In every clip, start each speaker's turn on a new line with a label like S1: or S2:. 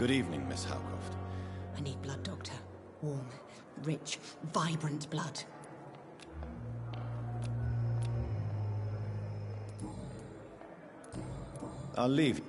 S1: Good evening, Miss Howcroft.
S2: I need blood, Doctor. Warm, rich, vibrant blood.
S1: I'll leave.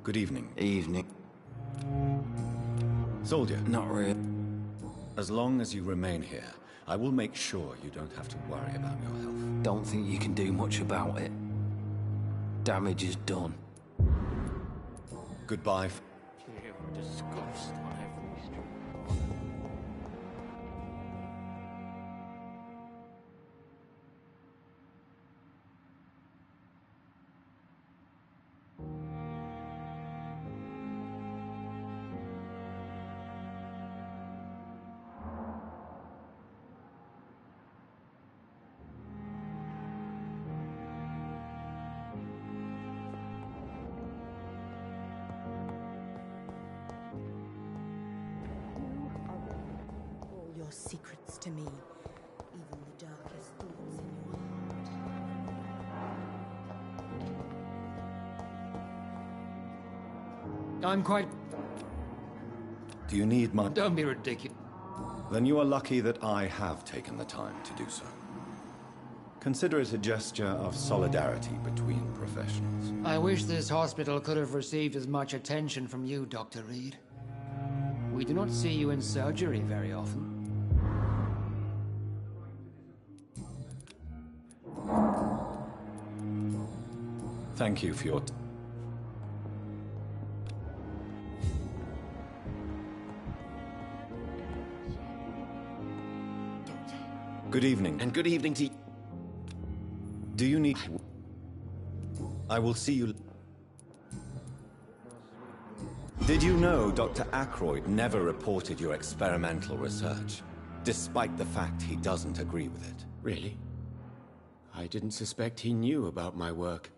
S1: Good evening.
S3: Evening.
S1: Soldier.
S3: Not really.
S1: As long as you remain here, I will make sure you don't have to worry about your health.
S3: Don't think you can do much about it. Damage is done.
S1: Goodbye.
S4: Disgust on every street.
S2: Your secrets to me, even the darkest thoughts in your heart.
S4: I'm quite...
S1: Do you need my...
S4: Don't be ridiculous.
S1: Then you are lucky that I have taken the time to do so. Consider it a gesture of solidarity between professionals.
S4: I wish this hospital could have received as much attention from you, Dr. Reed. We do not see you in surgery very often.
S1: Thank you for your... Good evening.
S3: And good evening to you.
S1: Do you need... I will see you... Did you know Dr. Ackroyd never reported your experimental research, despite the fact he doesn't agree with it?
S5: Really? I didn't suspect he knew about my work.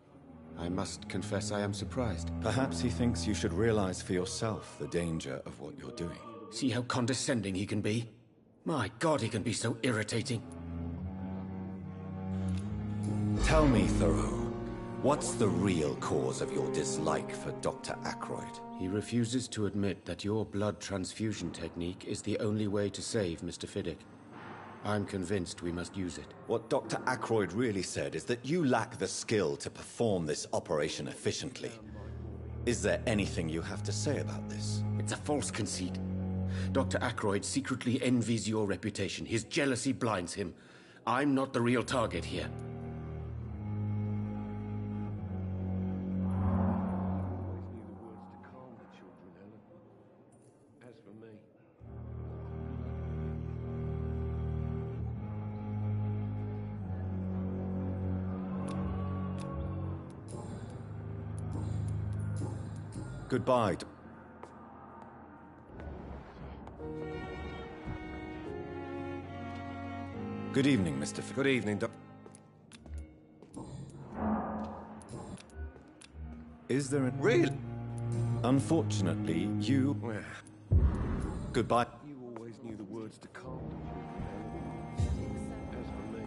S5: I must confess I am surprised.
S1: Perhaps he thinks you should realize for yourself the danger of what you're doing.
S5: See how condescending he can be? My God, he can be so irritating.
S1: Tell me, Thoreau, what's the real cause of your dislike for Dr. Ackroyd?
S5: He refuses to admit that your blood transfusion technique is the only way to save Mr. Fiddick. I'm convinced we must use it.
S1: What Dr. Ackroyd really said is that you lack the skill to perform this operation efficiently. Is there anything you have to say about this?
S5: It's a false conceit. Dr. Ackroyd secretly envies your reputation. His jealousy blinds him. I'm not the real target here.
S1: Goodbye. Good evening, Mr.
S6: Good evening, Doc.
S1: Is there a...
S6: Really?
S1: Unfortunately, you...
S6: Well,
S1: Goodbye.
S6: you always knew the words to calm the children. As for me...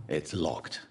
S1: It's locked.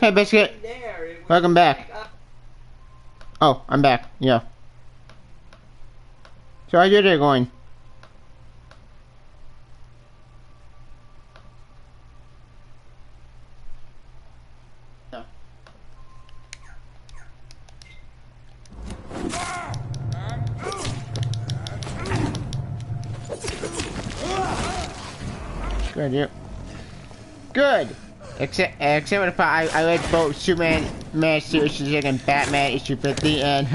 S7: Hey, Biscuit. Welcome back. Oh, I'm back. Yeah. So how's your day going? Good, yeah. Good. Except for the fact I read both Superman Man Series and Batman issue 50, and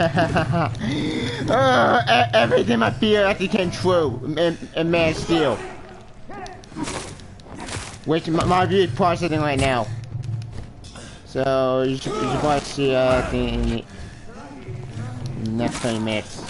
S7: everything I fear actually came true in Man of Steel, which my view is processing right now. So you should probably see in the next 20 minutes.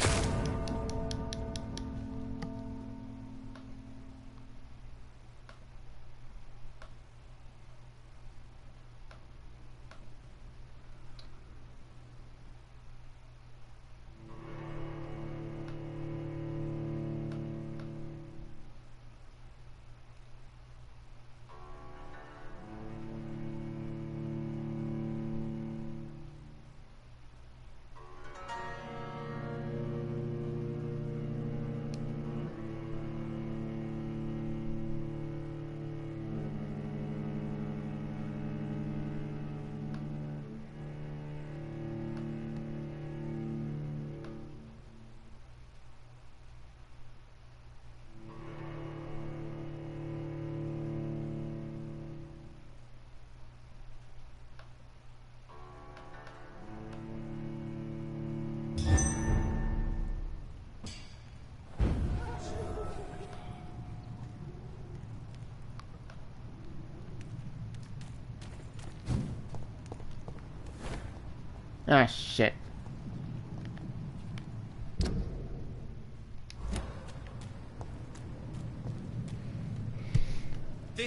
S7: Ah, shit.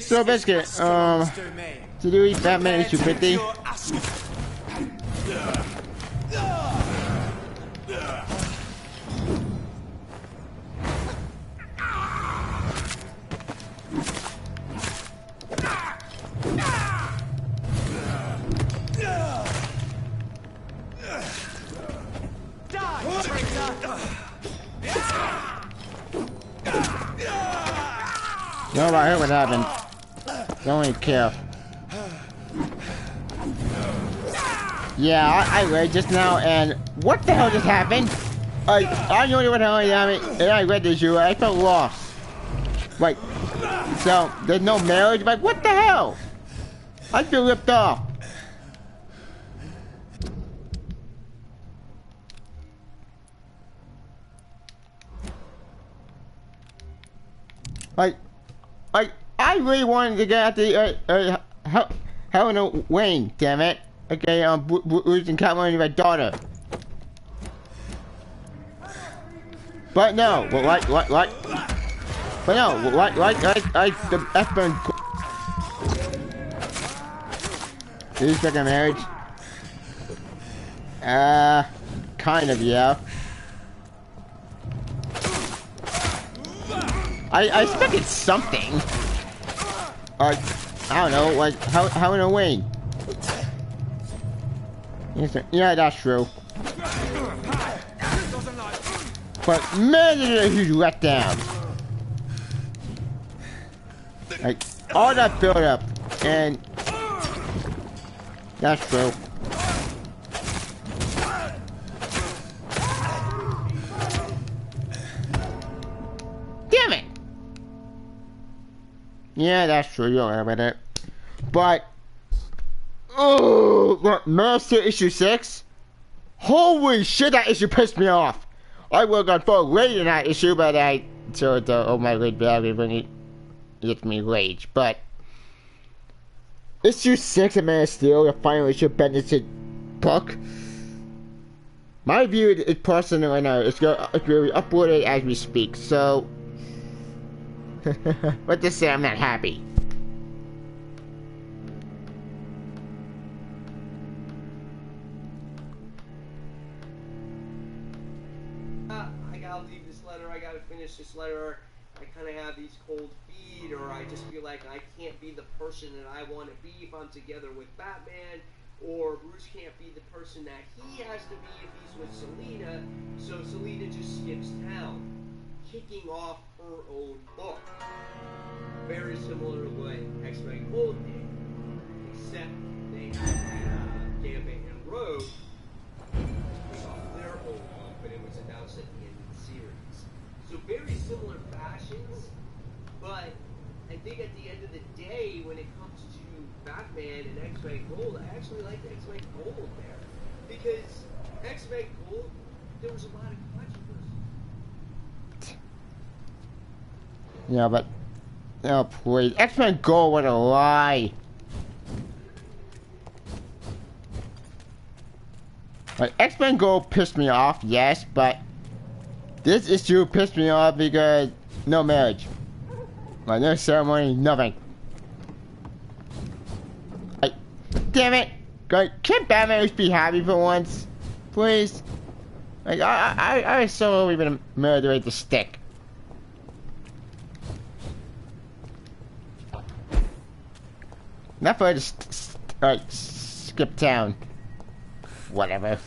S7: So basically, to do Batman issue 50. No, I heard what happened. Don't even care. Yeah, I read just now, and what the hell just happened? I don't know what the hell happened, and I read this issue, I felt lost. Like, so, there's no marriage? Like, what the hell? I feel ripped off. Like, I really wanted to get at the, Helena Wayne, damn it. Okay, Bruce and Catwoman, my daughter. But no, but but no, the F-burn. Is this like a marriage? Kind of, yeah. I expected something. I don't know, like, how in a way? Yeah, that's true. But man, this is a huge letdown. Like, all that build up, and that's true. Damn it! Yeah, that's true, you're right about it. But, oh, Master issue 6? Holy shit, that issue pissed me off. I would have gone for late in that issue, but I sort of, oh my god, badly when it gets me rage. But, issue 6 of Man of Steel, the final issue of Bendis' book. My view is personal right now. It's going to be uploaded as we speak, so. Let's just say I'm not happy.
S8: I gotta leave this letter. I gotta finish this letter. I kind of have these cold feet, or I just feel like I can't be the person that I want to be if I'm together with Batman, or Bruce can't be the person that he has to be if he's with Selina, so Selina just skips town, kicking off her own book. Very similar to what X-Men Gold did, except they had Gambit and Rogue kick off their own book, but it was announced at the end of the series. So very similar fashions, but I think at the end of the day, when it comes to Batman and X-Men Gold, I actually like X-Men Gold there. Because X-Men Gold, there was a lot of controversy.
S7: Yeah, but... Oh, please. X-Men Gold, what a lie. Like, X-Men Gold pissed me off, yes, but... This issue pissed me off because... No marriage. Like, no ceremony, nothing. Like, damn it. Like, can't Batman just be happy for once? Please? Like, I was so only been married with the stick. Not for her to skip town. Whatever.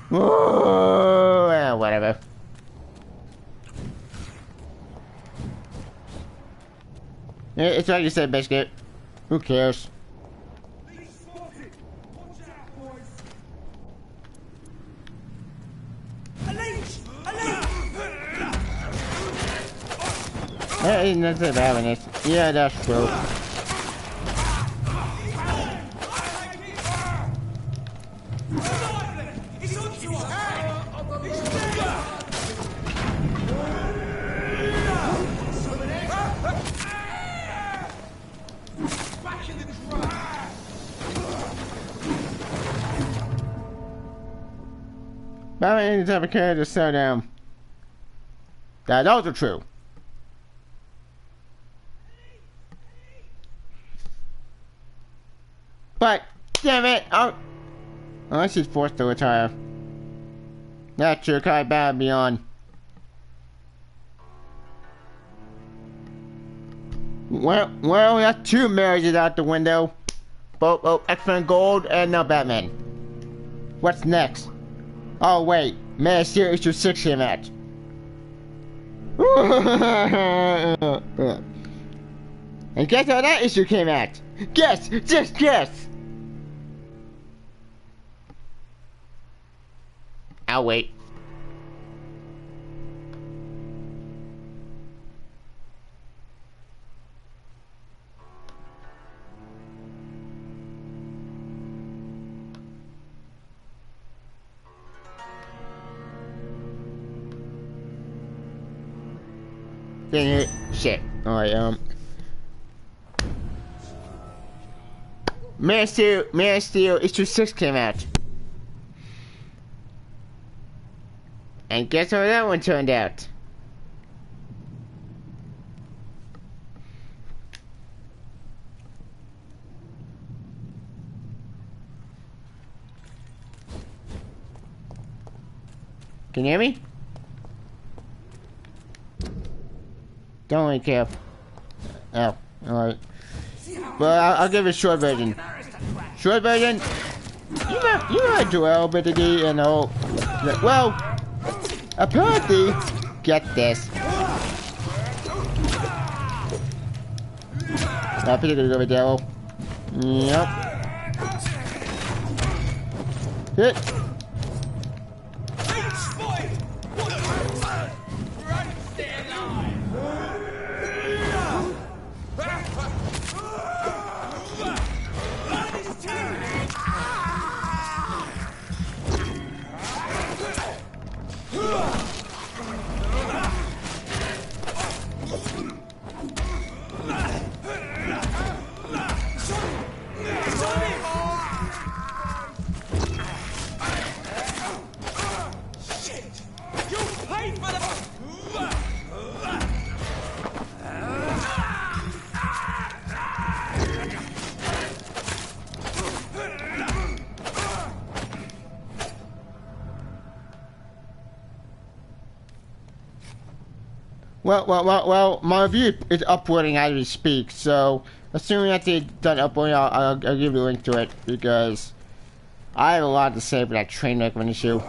S7: Whoa, yeah, whatever. Yeah, it's like you said, Biscuit. Who cares? Hey, nothing bad in this. Yeah, that's true. Batman any type of character slow down. That's also true. But, damn it, unless he's forced to retire. That's true, Kai Batman Beyond. Well, that's two marriages out the window. Both X-Men Gold and now Batman. What's next? Oh wait, Man of Steel issue 6 came out. And guess how that issue came out? Guess! Just guess! I'll wait. Shit. Alright, Man of Steel issue 6 came out. And guess how that one turned out? Can you hear me? Don't really care. Oh, alright. Well, I'll give it a short version. Short version? You know Joel, but you know. Well, apparently, get this. I'm pretty good with Daryl. Yep. Hit. Well, my review is uploading as we speak, so as soon as it's done uploading, I'll give you a link to it, because I have a lot to say for that train wreck of an issue.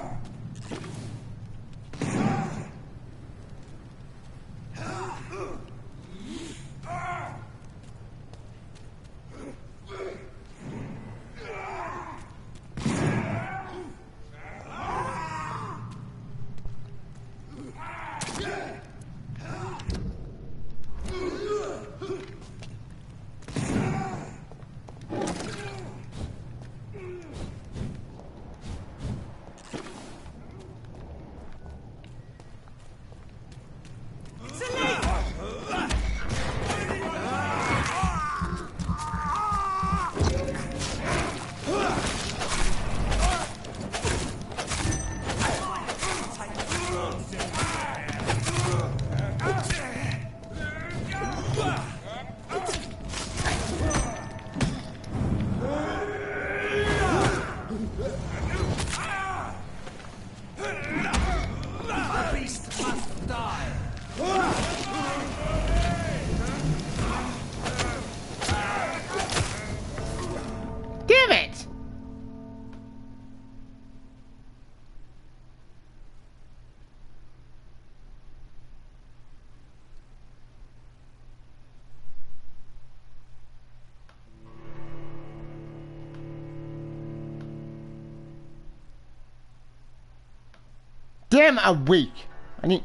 S7: Damn it! Damn, I'm weak. I need...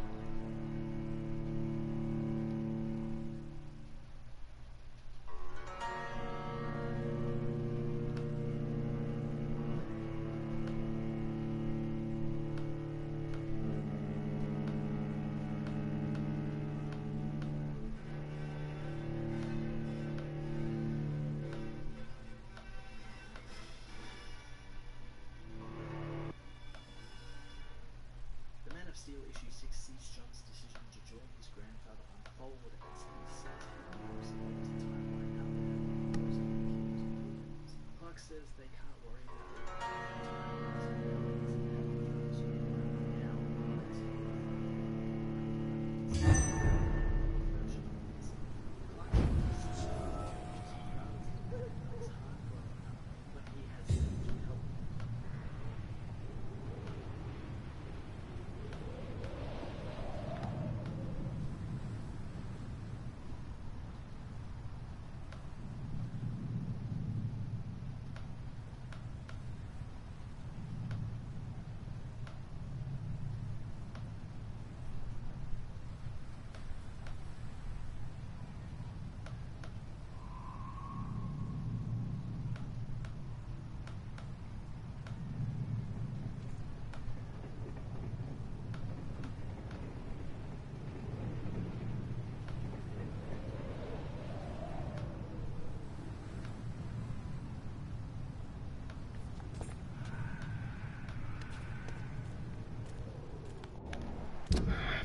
S9: The Man of Steel issue 6 sees John's decision to join his grandfather unfold as he sees the timeline out there. Clark says they can't worry about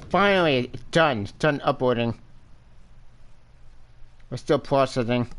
S7: Finally, it's done. It's done uploading. We're still processing.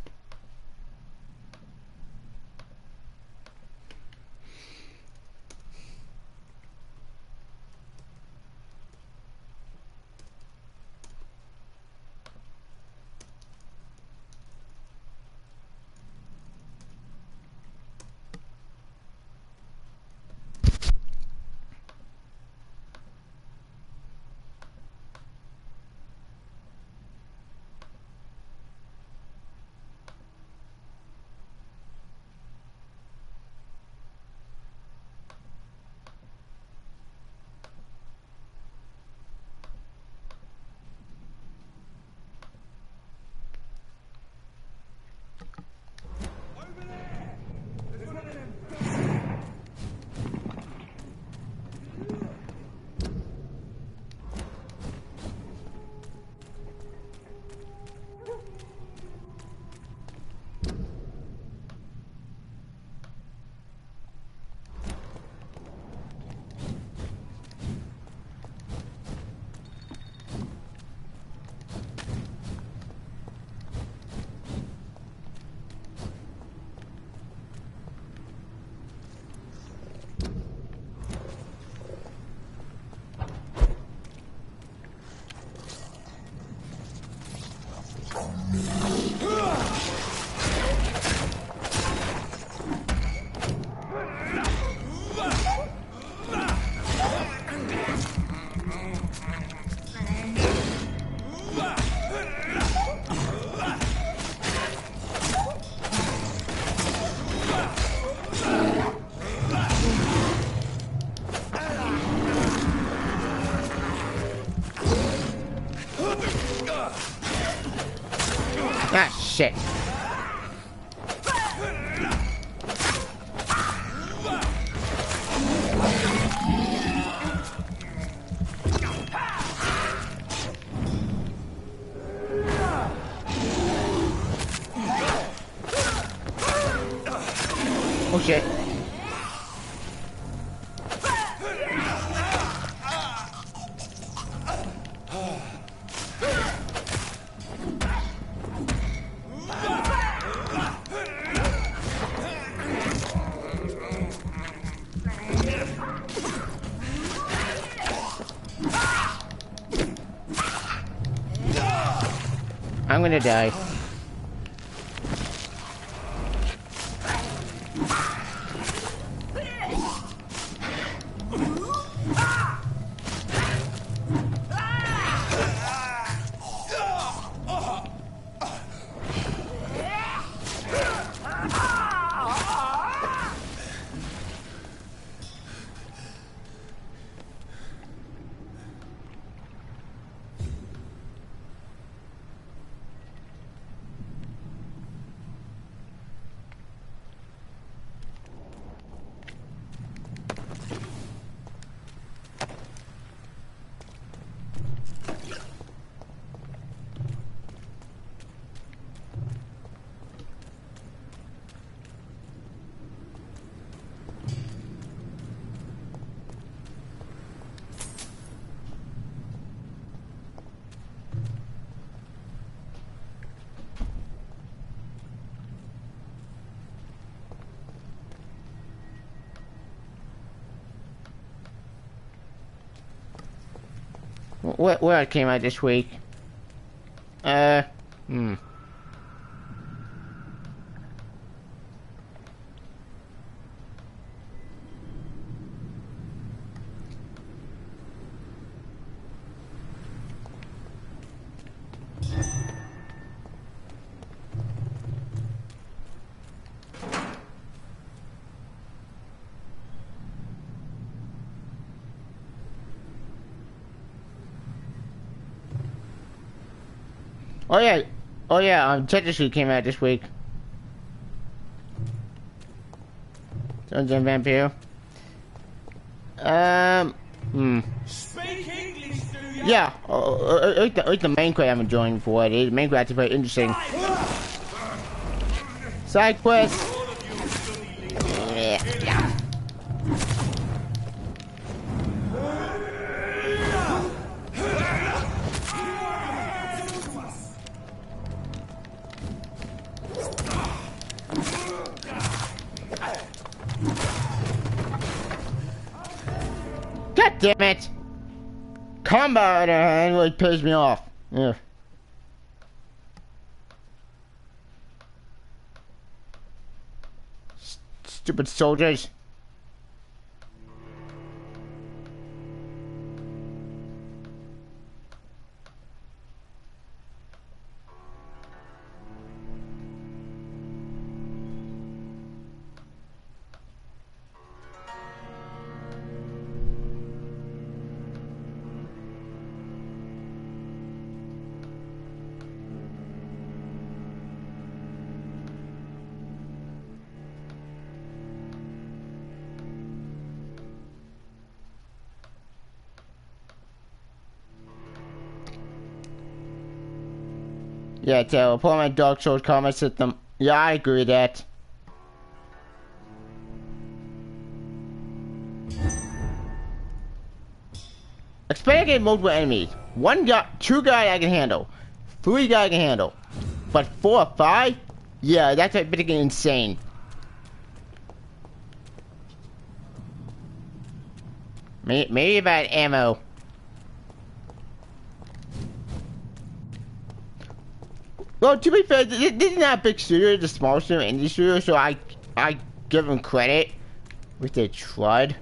S7: Oh shit. I'm gonna die. Where it came out this week? Oh yeah, Tetris came out this week. Dungeon Vampyr.
S10: Speak English, do you?
S7: Yeah, it's the main quest I'm enjoying for it. The main quest is very interesting. Side quest. Yeah. God damn it! Combat really pisses me off. Yeah. Stupid soldiers. Yeah, so I'll put my Dark Souls comments at them. Yeah, I agree with that. Expect to get multiple enemies. One guy, two guys I can handle. Three guys I can handle. But 4 or 5? Yeah, that's a bit insane. Maybe about ammo. Well, to be fair, this is not a big studio, it's a small studio, indie studio, so I give them credit with their trud.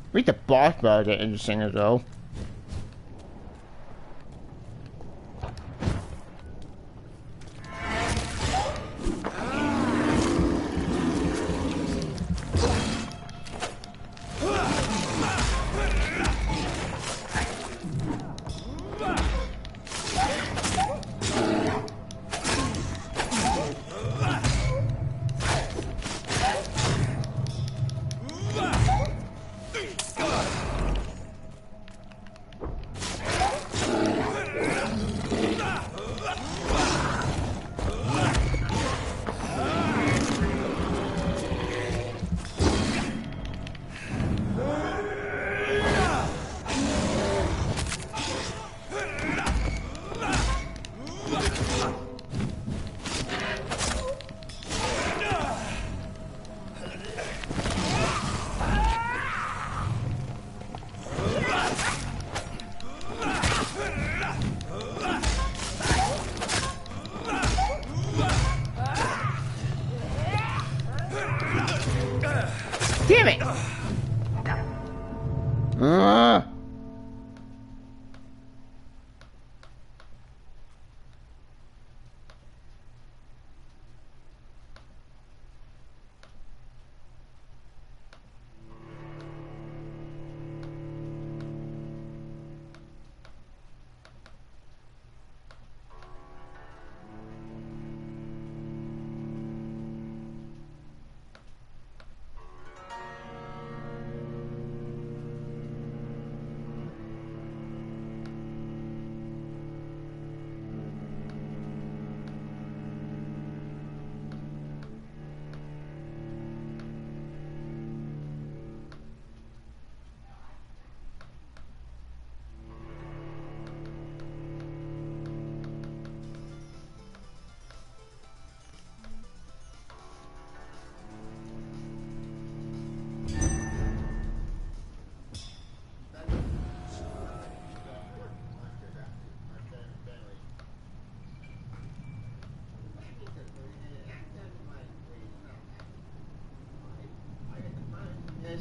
S7: I think the boss battles are interesting as well.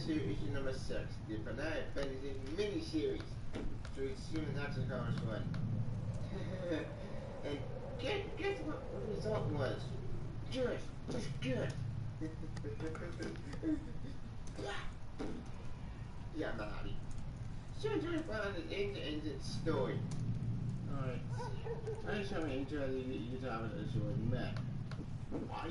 S7: Issue number 6, the Banana Fantasy mini-series, through Steven Toxico's one. And guess what the result was? Good, just good. Yeah, Bobby. So I found an end-to-end story. Alright. I just have an interesting you talk about this with Matt. Why?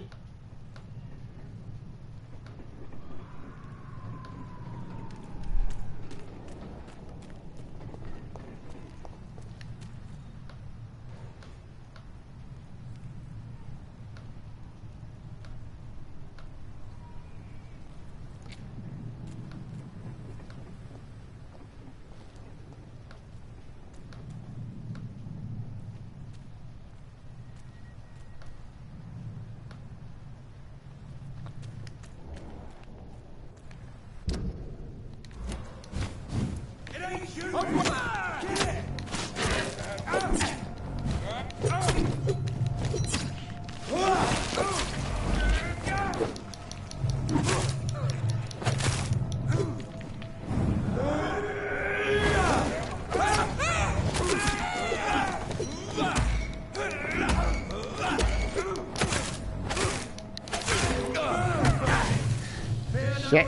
S11: Shit.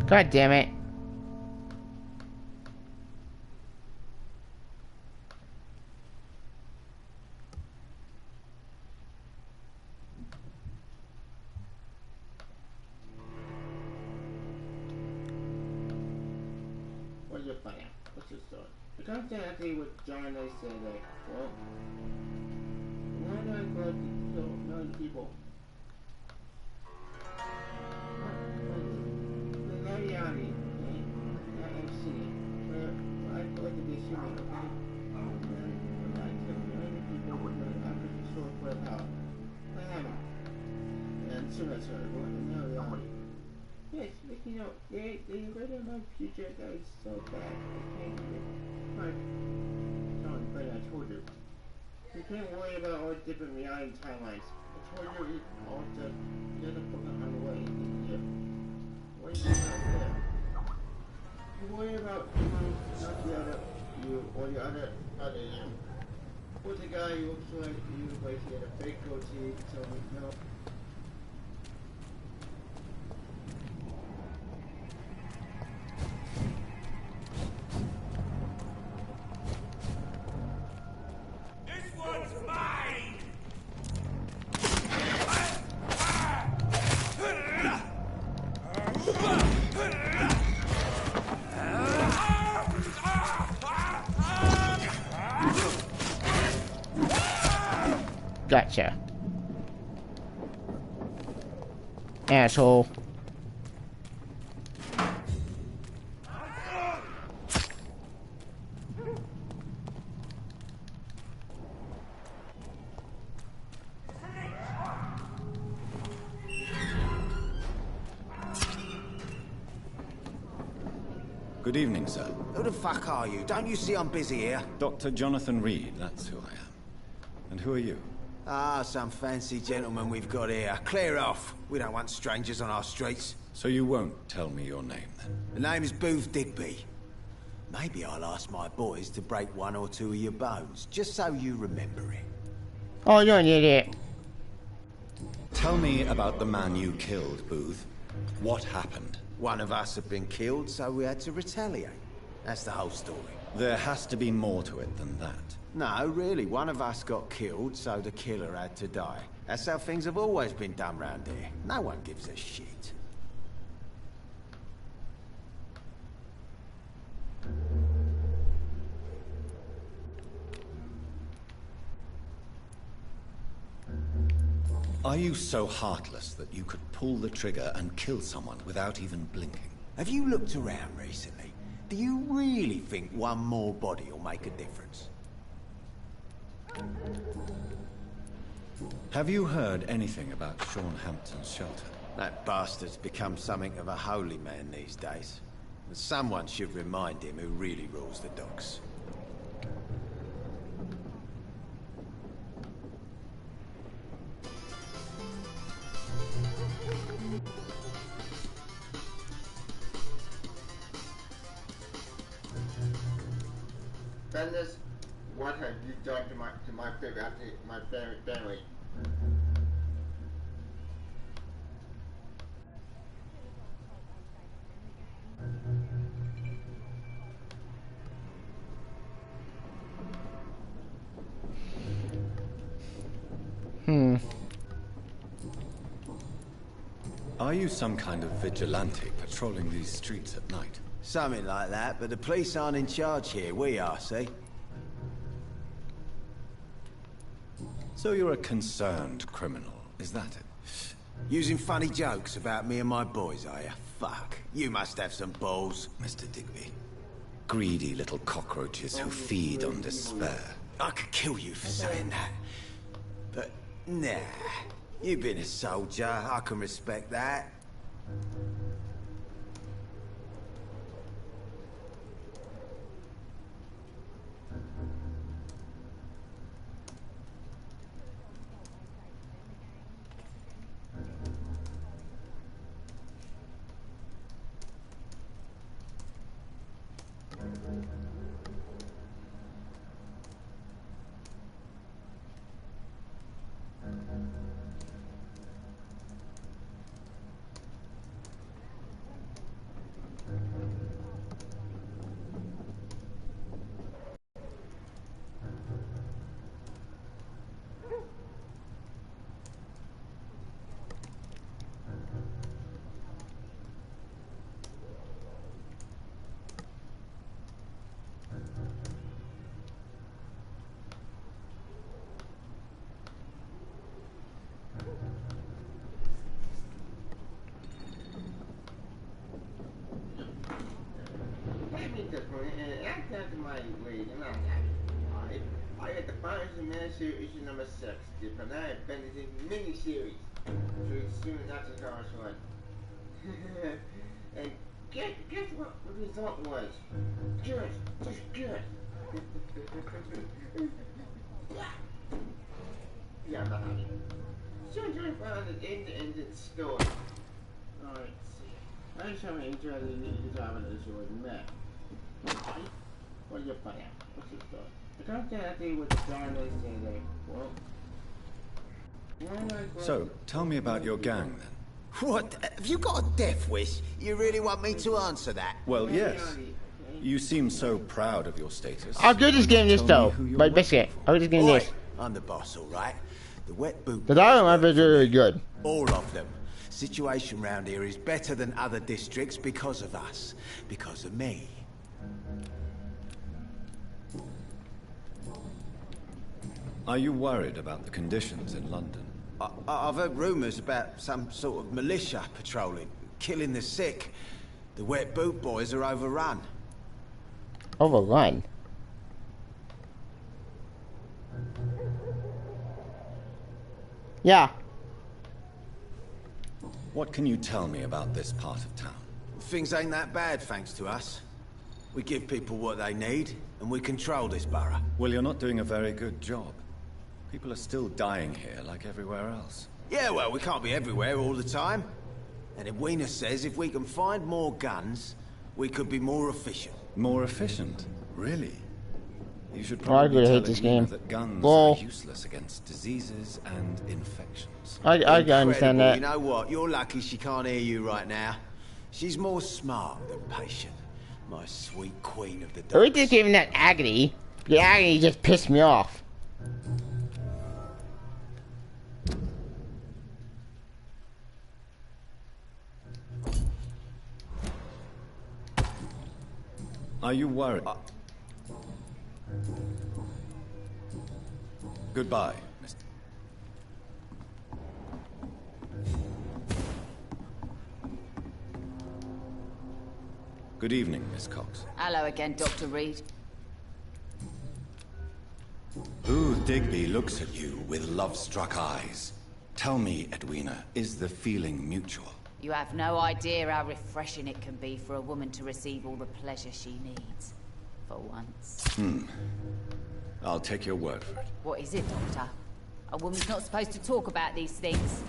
S11: God damn it.
S7: What's your plan? What's your story? It comes down to what John and I said, like, well, why not go to kill million people? The reality, okay? I've seen it. Where I like to be human, okay? When I kill million people with the African sword for power, I haven't. And so that's what I want in the reality. Yes, but you know, they live in my future that is so bad, I can't even. Right. John, but I told you. You can't worry about all different reality timelines. I told you all the other book on the way in here. What are you about there? You worry about not the other you or the other you. Who's the guy who looks like you, like he had a fake goatee, so no.
S11: Gotcha. Asshole.
S1: Good evening, sir.
S12: Who the fuck are you? Don't you see I'm busy here?
S1: Dr. Jonathan Reed, that's who I am. And who are you?
S12: Ah, some fancy gentleman we've got here. Clear off. We don't want strangers on our streets.
S1: So you won't tell me your name, then?
S12: The name is Booth Digby. Maybe I'll ask my boys to break one or two of your bones, just so you remember it.
S11: Oh, you're an idiot.
S1: Tell me about the man you killed, Booth. What happened?
S12: One of us had been killed, so we had to retaliate. That's the whole story.
S1: There has to be more to it than that.
S12: No, really, one of us got killed, so the killer had to die. That's how things have always been done round here. No one gives a shit.
S1: Are you so heartless that you could pull the trigger and kill someone without even blinking?
S12: Have you looked around recently? Do you really think one more body will make a difference?
S1: Have you heard anything about Sean Hampton's shelter?
S12: That bastard's become something of a holy man these days. And someone should remind him who really rules the docks.
S7: Bendis, what have you done to my family?
S1: Are you some kind of vigilante patrolling these streets at night?
S12: Something like that, but the police aren't in charge here. We are, see?
S1: So you're a concerned criminal, is that it?
S12: Using funny jokes about me and my boys, are you? Fuck. You must have some balls.
S1: Mr. Digby. Greedy little cockroaches who feed on despair.
S12: I could kill you for saying that. But, nah. You've been a soldier. I can respect that.
S7: I had the Finals of Man series issue number 6, the Panay Benedict miniseries. So it's soon after the Congress one. And guess what the result was? Good, just good. Yeah, I'm not happy. Soon I found an end-to-end story. Let's see. I just haven't enjoyed the job of the issue with Matt. What do you find out? What's your story? The contact with the journalist and
S1: So, tell me about your gang, then.
S12: What? Have you got a death wish? You really want me to answer that?
S1: Well, yes. You seem so proud of your status.
S11: I'll do this game this though. But biscuit. I'll do this game this.
S12: I'm the boss, all right? The wet boot.
S11: The dialogue on my is really good.
S12: All of them. Situation round here is better than other districts because of us. Because of me.
S1: Are you worried about the conditions in London?
S12: I've heard rumours about some sort of militia patrolling, killing the sick. The wet boot boys are overrun.
S11: Overrun? Yeah.
S1: What can you tell me about this part of town?
S12: Things ain't that bad, thanks to us. We give people what they need, and we control this borough.
S1: Well, you're not doing a very good job. People are still dying here like everywhere else.
S12: Yeah, well, we can't be everywhere all the time. And Edwina says if we can find more guns, we could be more efficient.
S1: More efficient? Really? You should
S11: Oh, I
S1: probably
S11: really
S1: tell
S11: hate this
S1: Edwina
S11: game.
S1: that guns
S11: Well,
S1: are useless against diseases and infections.
S11: I can understand
S12: Incredible.
S11: that.
S12: You know what? You're lucky she can't hear you right now. She's more smart than patient. My sweet queen of the
S11: Are we
S12: dogs.
S11: just giving that agony? The agony just pissed me off.
S1: Are you worried? Goodbye, Mr. Good evening, Miss Cox.
S13: Hello again, Dr. Reed.
S1: Who Digby looks at you with love-struck eyes. Tell me, Edwina, is the feeling mutual?
S13: You have no idea how refreshing it can be for a woman to receive all the pleasure she needs. For once.
S1: I'll take your word for it.
S13: What is it, Doctor? A woman's not supposed to talk about these things.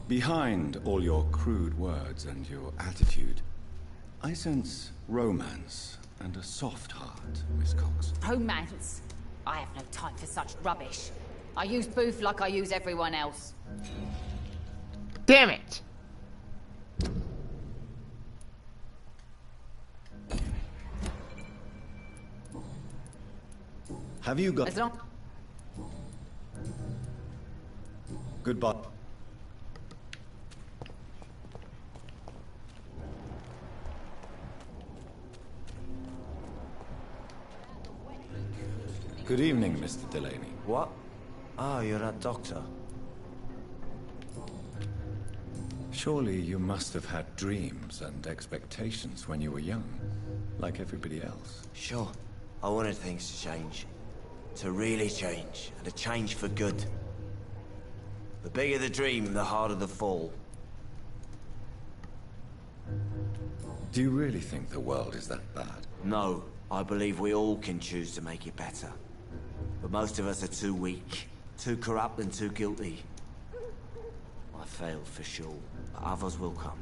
S1: Behind all your crude words and your attitude, I sense romance and a soft heart, Miss Cox.
S13: Romance? I have no time for such rubbish. I use booth like I use everyone else.
S11: Damn it!
S1: Have you got...
S13: As long...
S1: Goodbye. Good evening, Mr. Delaney.
S12: What? Oh, you're that doctor.
S1: Surely you must have had dreams and expectations when you were young, like everybody else.
S12: Sure. I wanted things to change. To really change. And to change for good. The bigger the dream, the harder the fall.
S1: Do you really think the world is that bad?
S12: No. I believe we all can choose to make it better. But most of us are too weak. Too corrupt and too guilty. I failed for sure. But others will come.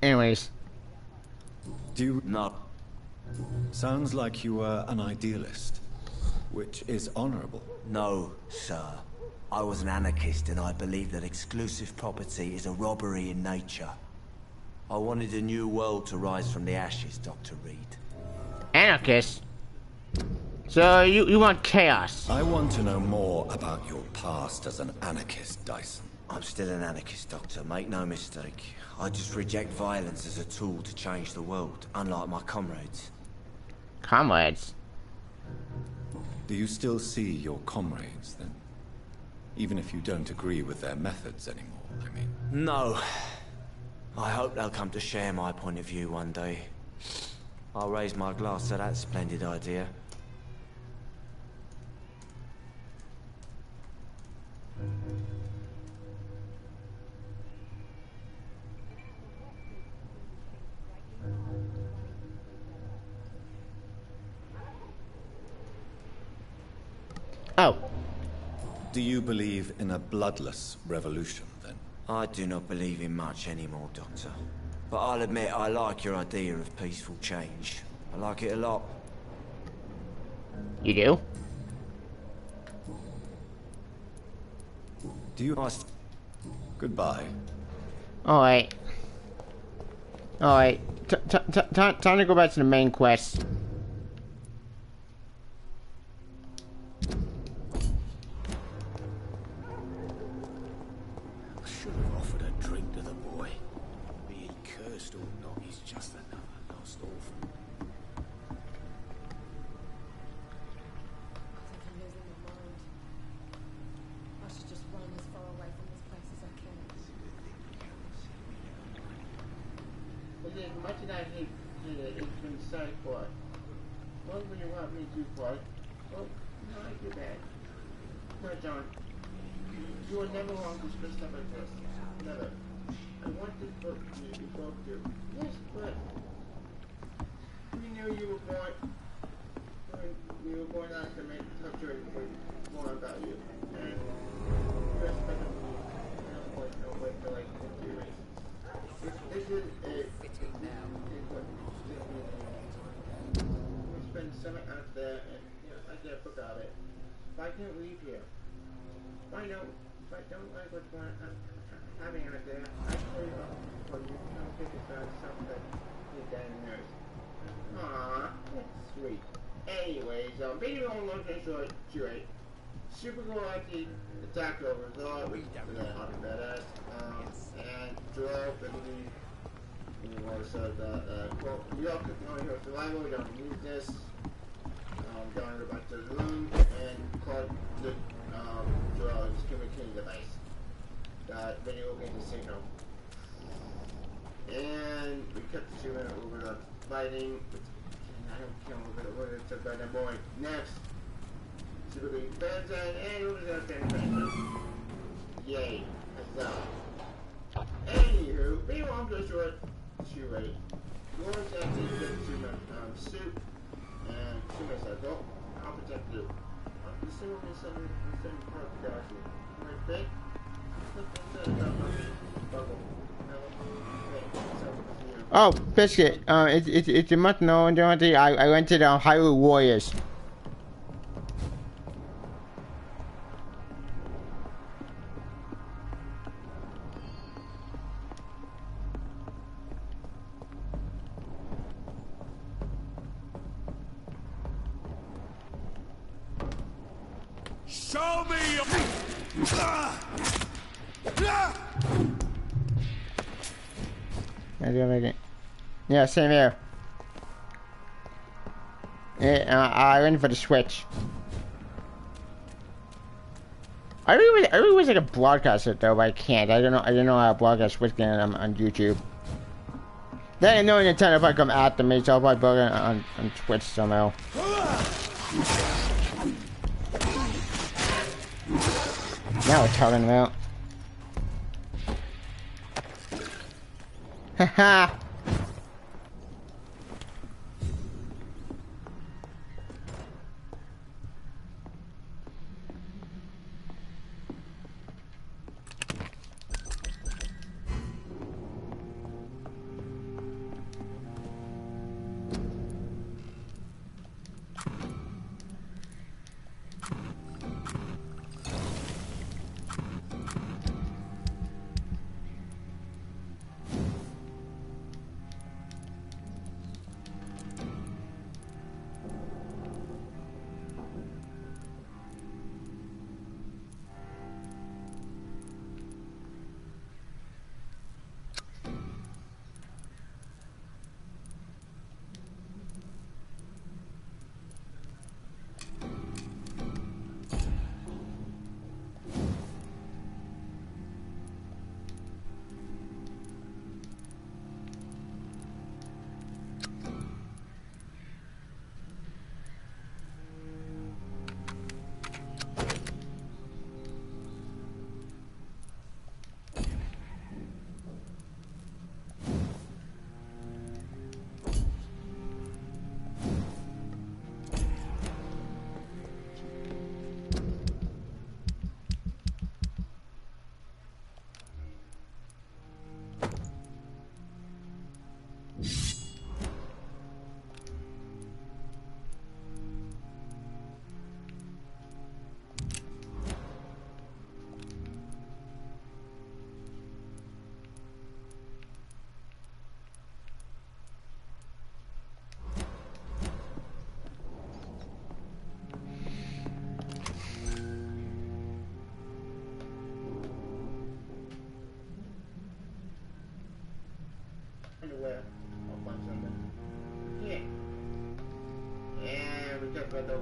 S11: Anyways.
S1: Do you...
S12: No.
S1: Sounds like you were an idealist, which is honorable.
S12: No, sir. I was an anarchist and I believed that exclusive property is a robbery in nature. I wanted a new world to rise from the ashes, Dr. Reed.
S11: Anarchist? So you want chaos?
S1: I want to know more about your past as an anarchist, Dyson.
S12: I'm still an anarchist, Doctor. Make no mistake. I just reject violence as a tool to change the world, unlike my comrades.
S11: Comrades?
S1: Do you still see your comrades, then? Even if you don't agree with their methods anymore, I mean.
S12: No. I hope they'll come to share my point of view one day. I'll raise my glass to that splendid idea.
S11: Oh.
S1: Do you believe in a bloodless revolution, then?
S12: I do not believe in much anymore, Doctor. But I'll admit I like your idea of peaceful change. I like it a lot.
S11: You do?
S1: Do you... Goodbye.
S7: Alright. Alright. Time to go back to the main quest.
S5: Should have offered a drink to the boy. Be he cursed or not, he's just another lost orphan.
S14: I think I'm losing my mind. I should just run as far away from this place as I can.
S7: Much as I hate it, it's been so quiet. What would you want me to do, quiet? Oh, no, I do that. No, John. You are never wrong to split stuff like this. Never. I want this book to be both do. Yes, but we knew you were born out to make tough choices more about you. And you respected me. No way to like do it. This is it. We spend summer out there and I get a book out of it. But I can't leave here. If I don't like what's happening out there, I tell you for you don't think it's about something that your dad knows. Aww, that's sweet. Anyways, video on location short, Q8. Super cool lucky attack over the we definitely badass. And drove the movie. So well, we all could only hear survival, we don't need this. Going to go back to the room and Clark did draw his communicating device. That video will get the signal. And we kept the 2 minute over the fighting. I don't care what it took by that boy. Next. Super League Benson and who's gonna stand Benson? Yay. That's that. Anywho, video on to short. Shoe rate. Yours actually get 2 minute suit. And 2 minutes ago, I'll protect you. I'm assuming some part of the galaxy. Right, big? Oh, Biscuit. It's a month no, I rented Hyrule Warriors.
S10: Show me your...
S7: I do like it. Yeah, same here. Yeah, I went for the Switch. I really wish I could broadcast it though, but I can't. I don't know how to broadcast Switch game on YouTube. Then I know Nintendo probably come after me, so I'll probably broadcast it on Twitch somehow. Now we're talking about. Haha.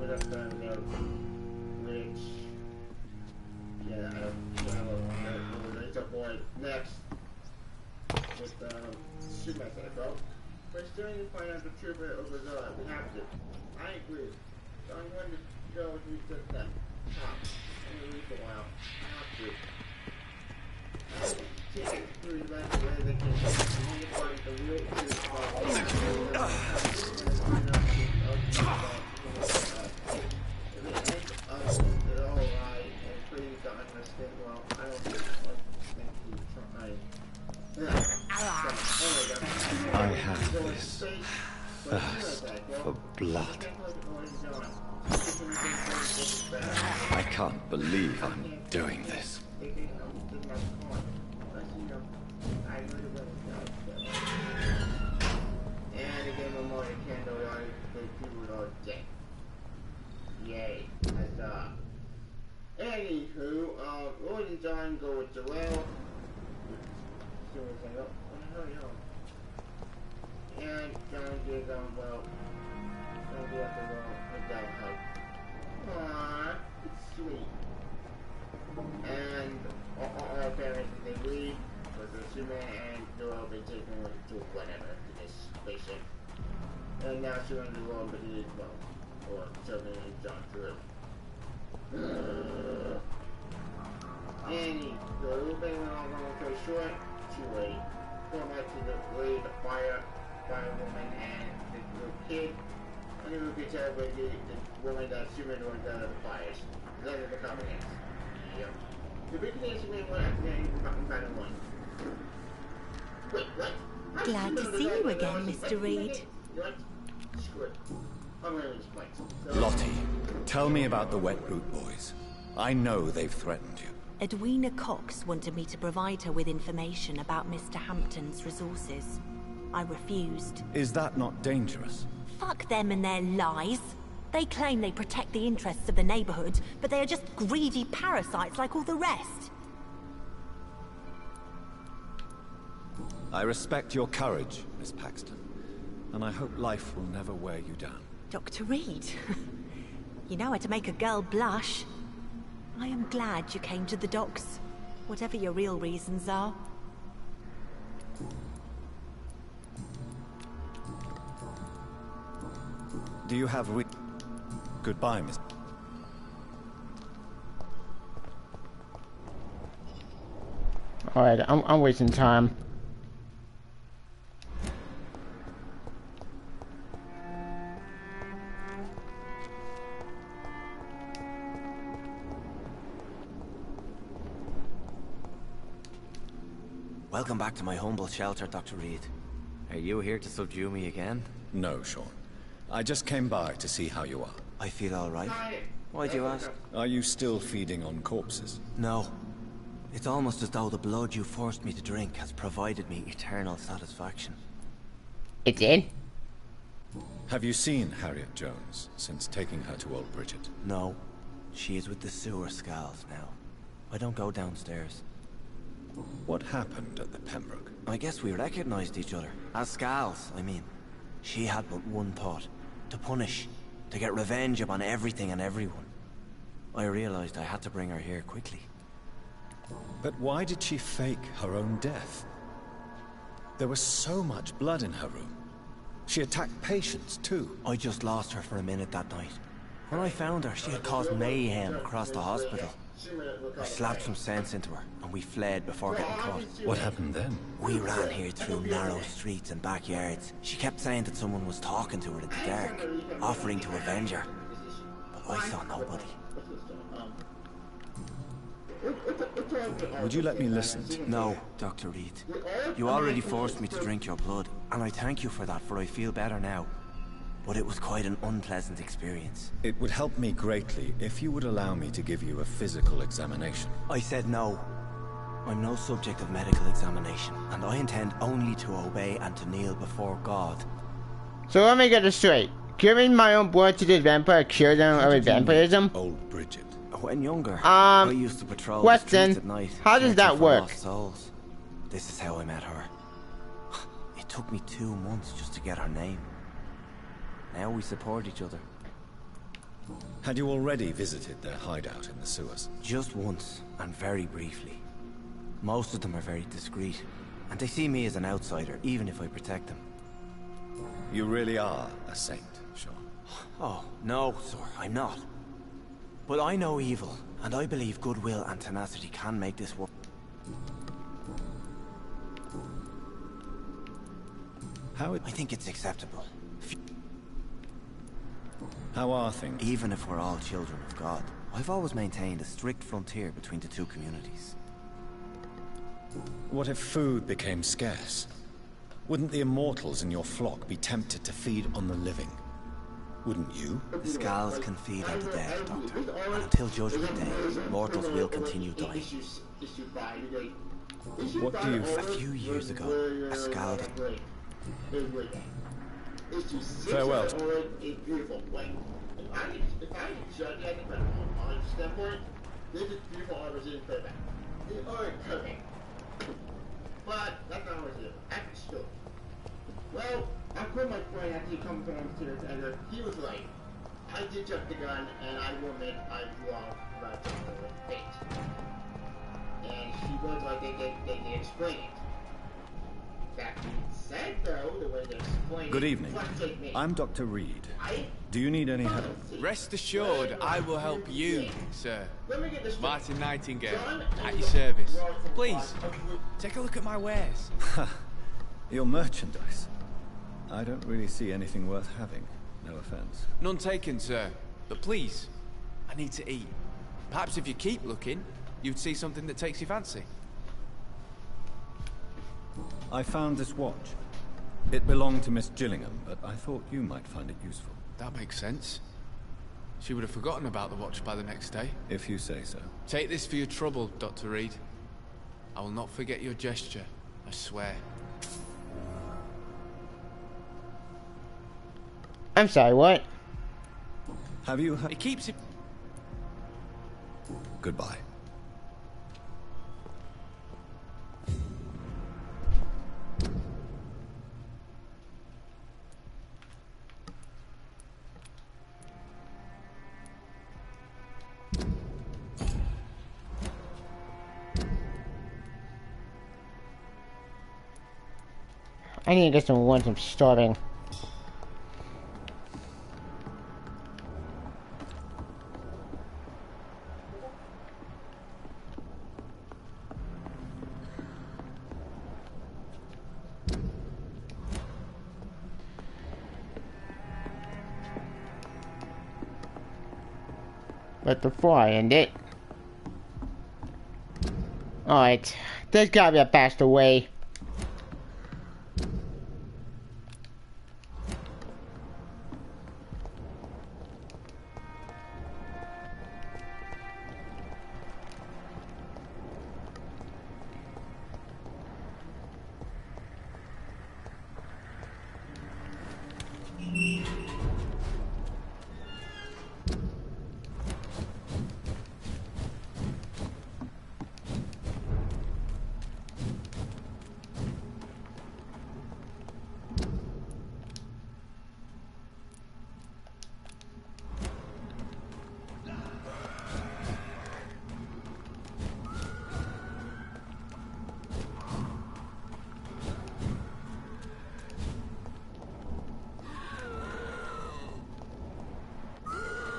S7: we have to know which. Yeah, I don't know. It's a boy next with Super Circle. We're still to find out the truth over there. We have to. I agree. So I'm going to go with you to the top. I'm going to leave for a while. I have to. Take it through the best way they can. I'm going to find the real truth about it. If it ain't us at all right, and please don't understand, well, I don't think he's trying.
S1: I have this thirst for blood. I can't believe I'm doing this.
S7: And again, one more candle on the people are dead. Yay, that's anywho, Lloyd and John go with Joelle. And John gives well, John gives the well without help. Aww, it's sweet. And all parents they leave, but the Superman and Joelle been taken to whatever, to this spaceship. And now she's on the world, but he is well, or something and John through. Anywho, they went on long story short, too late. Going back to the way the firewoman and the little kid. And the little kid tell the woman that Superman went down to the fires. None of the companies. Yep. The big thing is Superman went after that kind of one. Wait, what?
S2: Glad to see you again, Mr. Reed.
S7: What? Screw it. I'm gonna lose points.
S1: Lottie, tell me about the Wet Boot Boys. I know they've threatened you.
S2: Edwina Cox wanted me to provide her with information about Mr. Hampton's resources. I refused.
S1: Is that not dangerous?
S2: Fuck them and their lies. They claim they protect the interests of the neighborhood, but they are just greedy parasites like all the rest.
S1: I respect your courage, Miss Paxton, and I hope life will never wear you down.
S2: Dr. Reed, you know how to make a girl blush. I am glad you came to the docks, whatever your real reasons are.
S1: Do you have Goodbye, Miss...
S7: Alright, I'm wasting time.
S15: Welcome back to my humble shelter, Dr. Reed. Are you here to subdue me again?
S1: No, Sean. I just came by to see how you are.
S15: I feel all right. Why do you ask?
S1: Are you still feeding on corpses?
S15: No. It's almost as though the blood you forced me to drink has provided me eternal satisfaction.
S7: It did?
S1: Have you seen Harriet Jones since taking her to Old Bridget?
S15: No. She is with the sewer skulls now. I don't go downstairs.
S1: What happened at the Pembroke?
S15: I guess we recognized each other. As Scals, I mean. She had but one thought. To punish. To get revenge upon everything and everyone. I realized I had to bring her here quickly.
S1: But why did she fake her own death? There was so much blood in her room. She attacked patients, too.
S15: I just lost her for a minute that night. When I found her, she had caused mayhem across the hospital. I slapped some sense into her, and we fled before getting caught.
S1: What happened then?
S15: We ran here through narrow streets and backyards. She kept saying that someone was talking to her in the dark, offering to avenge her. But I saw nobody.
S1: Would you let me listen to...
S15: No, Dr. Reed. You already forced me to drink your blood, and I thank you for that, for I feel better now. But it was quite an unpleasant experience.
S1: It would help me greatly if you would allow me to give you a physical examination.
S15: I said no. I'm no subject of medical examination, and I intend only to obey and to kneel before God.
S7: So let me get this straight. Giving my own blood to this vampire cured them of vampirism?
S1: Old Bridget.
S15: When younger, I used to patrol the streets at night.
S7: How does that work?
S15: Souls. This is how I met her. It took me 2 months just to get her name. Now we support each other.
S1: Had you already visited their hideout in the sewers?
S15: Just once, and very briefly. Most of them are very discreet, and they see me as an outsider, even if I protect them.
S1: You really are a saint, Sean.
S15: Oh, no, sir, I'm not. But I know evil, and I believe goodwill and tenacity can make this work. I think it's acceptable.
S1: How are things?
S15: Even if we're all children of God, I've always maintained a strict frontier between the two communities.
S1: What if food became scarce? Wouldn't the immortals in your flock be tempted to feed on the living? Wouldn't you?
S15: The Scals can feed on the dead, Doctor. And until Judgment Day, mortals will continue dying.
S1: What do you...
S15: A few years ago, a Scal...
S1: Farewell.
S7: But that's not what it is. Actually, still. Well, I quit my friend after he come from upstairs, and he was like, I did jump the gun, and I will admit I'm wrong about jumping the fate. And she was like, they explain it. That being said, though, the way they explain
S1: Good evening. I'm Dr. Reed. Do you need any help?
S10: Rest assured, I will help you, sir. Martin Nightingale, at your service. Please, take a look at my wares.
S1: Your merchandise. I don't really see anything worth having. No offense.
S10: None taken, sir. But please, I need to eat. Perhaps if you keep looking, you'd see something that takes your fancy.
S1: I found this watch. It belonged to Miss Gillingham, but I thought you might find it useful.
S10: That makes sense. She would have forgotten about the watch by the next day.
S1: If you say so.
S10: Take this for your trouble, Dr. Reed. I will not forget your gesture, I swear.
S11: I'm sorry, what?
S1: Have you...
S10: It keeps it...
S1: Goodbye.
S11: I need to get some once I'm starving. But before I end it... Alright, there's gotta be a faster way.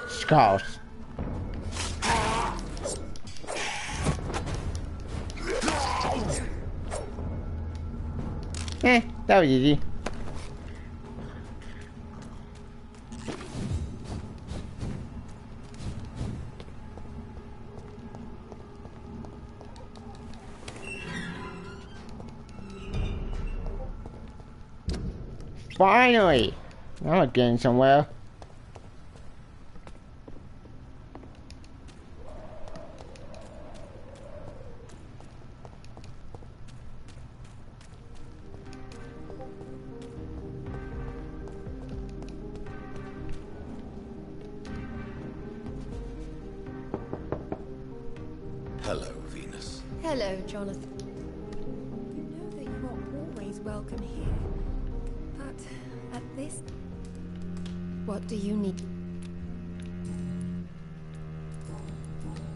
S11: Skulls. That was easy. Finally! Now we're getting somewhere.
S1: Hello, Venus.
S14: Hello, Jonathan. You know that you are always welcome here. But at this... What do you need?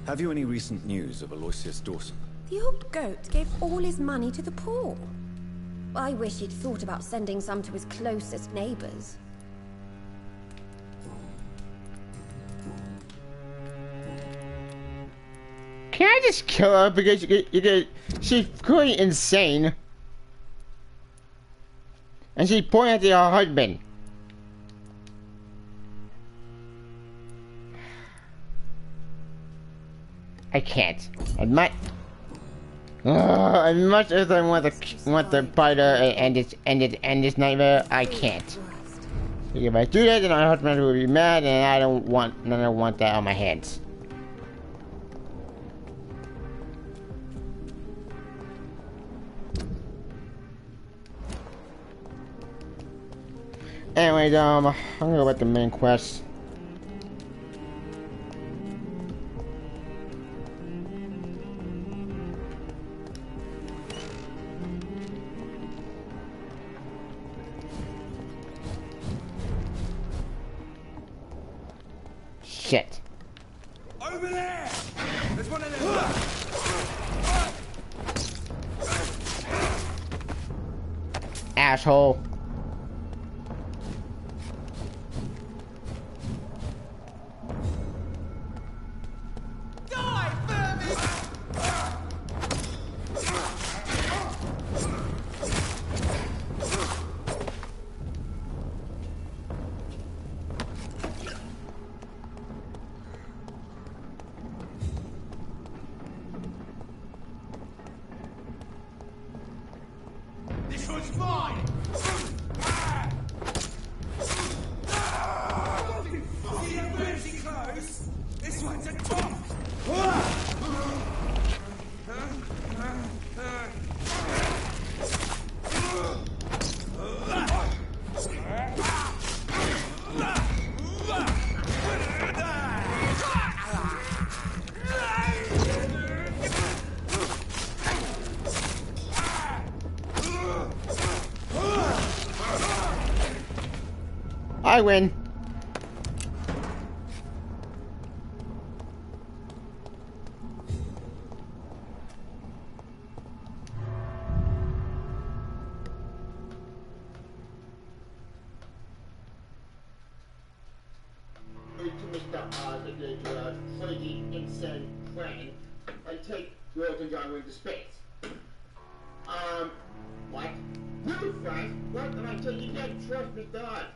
S1: Have you any recent news of Aloysius Dawson?
S16: The old goat gave all his money to the poor. I wish he'd thought about sending some to his closest neighbors.
S7: Can I just kill her because she's clearly insane? And she's pointing at her husband. I can't. As much as I want the fighter and this nightmare, I can't. If I do that, then my husband will be mad, and I don't want that on my hands. Anyways, I'm gonna go back to the main quest. Shit.
S10: Over there! There's one of them!
S7: Asshole.
S10: This one's mine! See that fancy clothes? This one's a top!
S7: I win.
S11: Crazy, insane plan and take Rose and John into space. What? Really, Frank? What? And I tell you, you can't trust Mr. Hunt.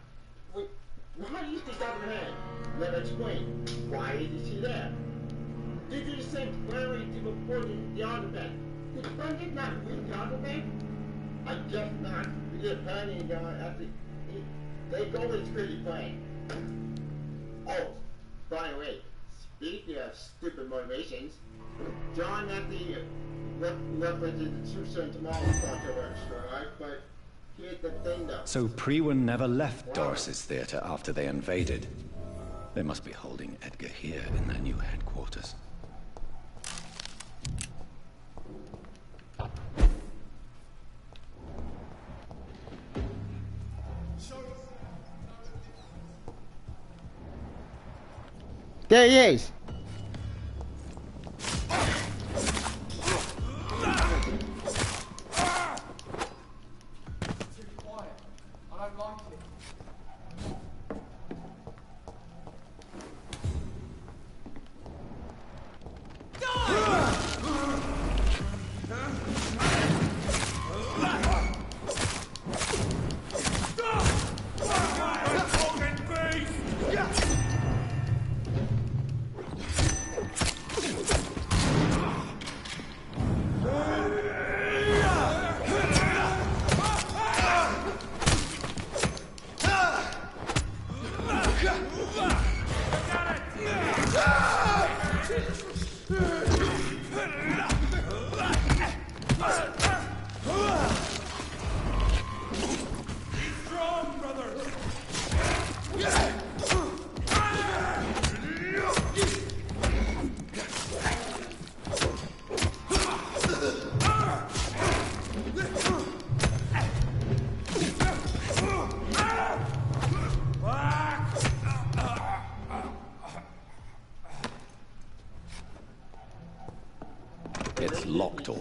S11: Why do you stick out your hand? Let me explain. Why is he there? Did you do the same plan when you reported the argument? Did Frank not win the argument? I guess not. We did a planning after they go with this crazy plan. Oh, by the way, speaking of stupid motivations, John at the references the Tucson tomorrow controversy, right? But here's the thing though.
S1: So Priwen never left Doris's theater after they invaded. They must be holding Edgar here in their new headquarters.
S7: There he is.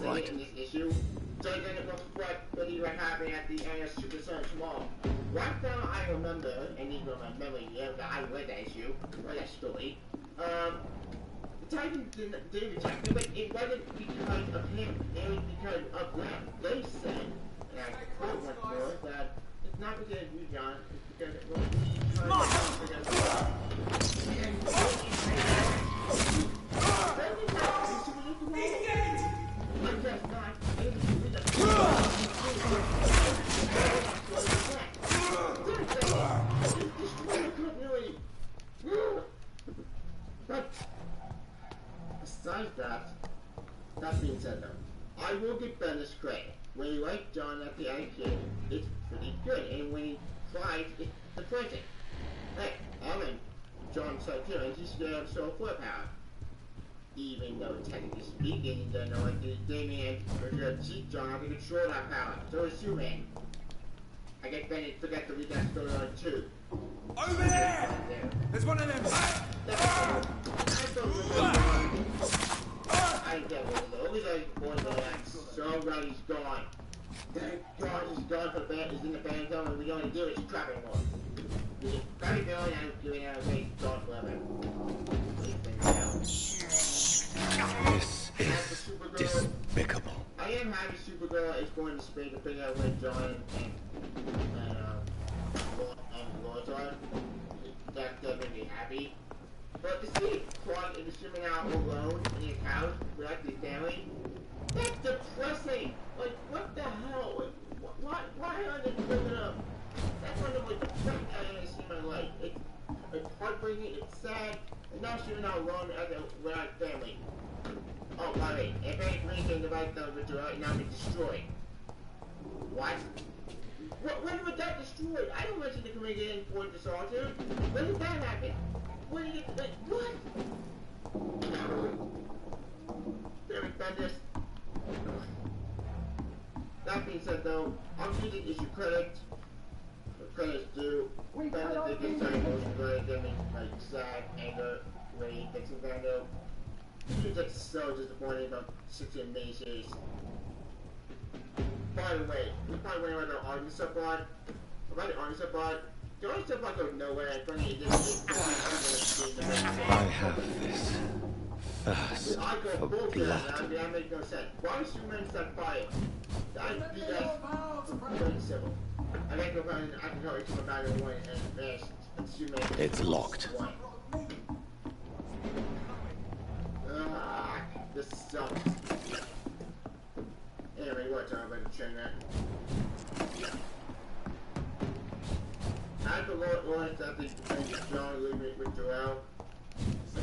S11: say
S1: right.
S11: it in this issue. Judging what believe what happened at the end of Super Sonic Small. One thing I remember, and even my memory, that I read that issue, read that story, the Titan didn't reject him, but it wasn't because of him. It was because of them. They said, and I quote once more, that it's not because of you, John, it's because it was But besides that being said though, I will give Bendis credit. When he writes John at the IQ, it's pretty good, and when he tries, it's depressing. Hey, Alan, John said too, and he's scared of soul flip power. Even though technically speaking, he doesn't know what Damien was going to cheat John how to control that power. So is Superman. I guess Bennett forgot to read that story on too.
S10: Over there! There's one of them!
S11: I get it. It was like one of the so glad he's gone. Thank God he's gone for the band. He's in the band zone, and we don't do is crap anymore. He's very good, and I'm giving out a way. He's gone forever.
S1: This is despicable.
S11: I am happy Supergirl is going to spend a bigger with John and Lois are. That made me happy. But to see Clark and the Superman out alone in his house without his family, that's depressing. Like, what the hell? Like, why are they building up? That's one of the most depressing I've ever seen in my life. It's heartbreaking, it's sad, and now Superman out alone without family. Oh, by the way, if anything the right thing would do it, now be destroyed. What? When was that destroyed? I don't mention the Comedian for the Soldier. When did that happen? When did it, like, what? Very Bendis. That being said though, I'm giving issue credit. Credit's due. Bendis did get some emotions right, get me like sad, anger, when he fixes Vando. It's just so disappointing about 16 miniseries. By the way, we probably went about the Army subplot. About the Army subplot, the Army subplot goes nowhere. I think it just
S1: I have this thirst for blood.
S11: That makes no sense. Why is Superman set fire? That's very civil. I think I can go into the battle one and finish Superman.
S1: It's locked.
S11: This sucks. Anyway, what time am I check that? I forgot once that the John Lee with Joel.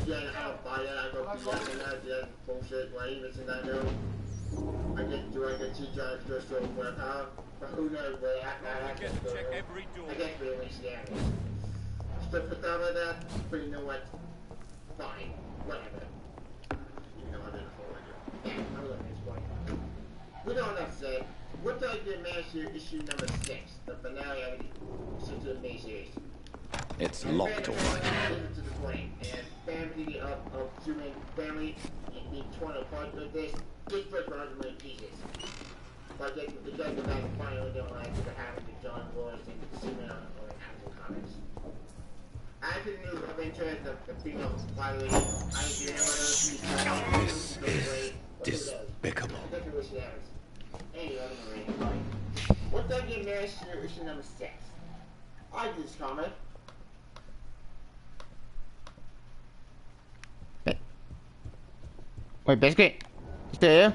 S11: Again, I don't buy that. I go BS and that's bullshit. Why are you missing that though? I get teach John to just go for power, but who knows where that happens. I guess we don't see that. Stuff with that like that, but you know what? Fine. Whatever. With all that said, what did I get Master issue number 6, the finale of the miniseries?
S1: It's locked already.
S11: To the point, and family of Superman family being torn apart with this first one of the pieces. But because of that, the final don't like what happened to John Lawrence and Superman on Apple Comics. After the news of interest of the female pilot, I agree about those
S1: This is despicable.
S11: Anyway, what did I get married to issue number 6? I did this comic.
S7: Wait, Biscuit? Still here?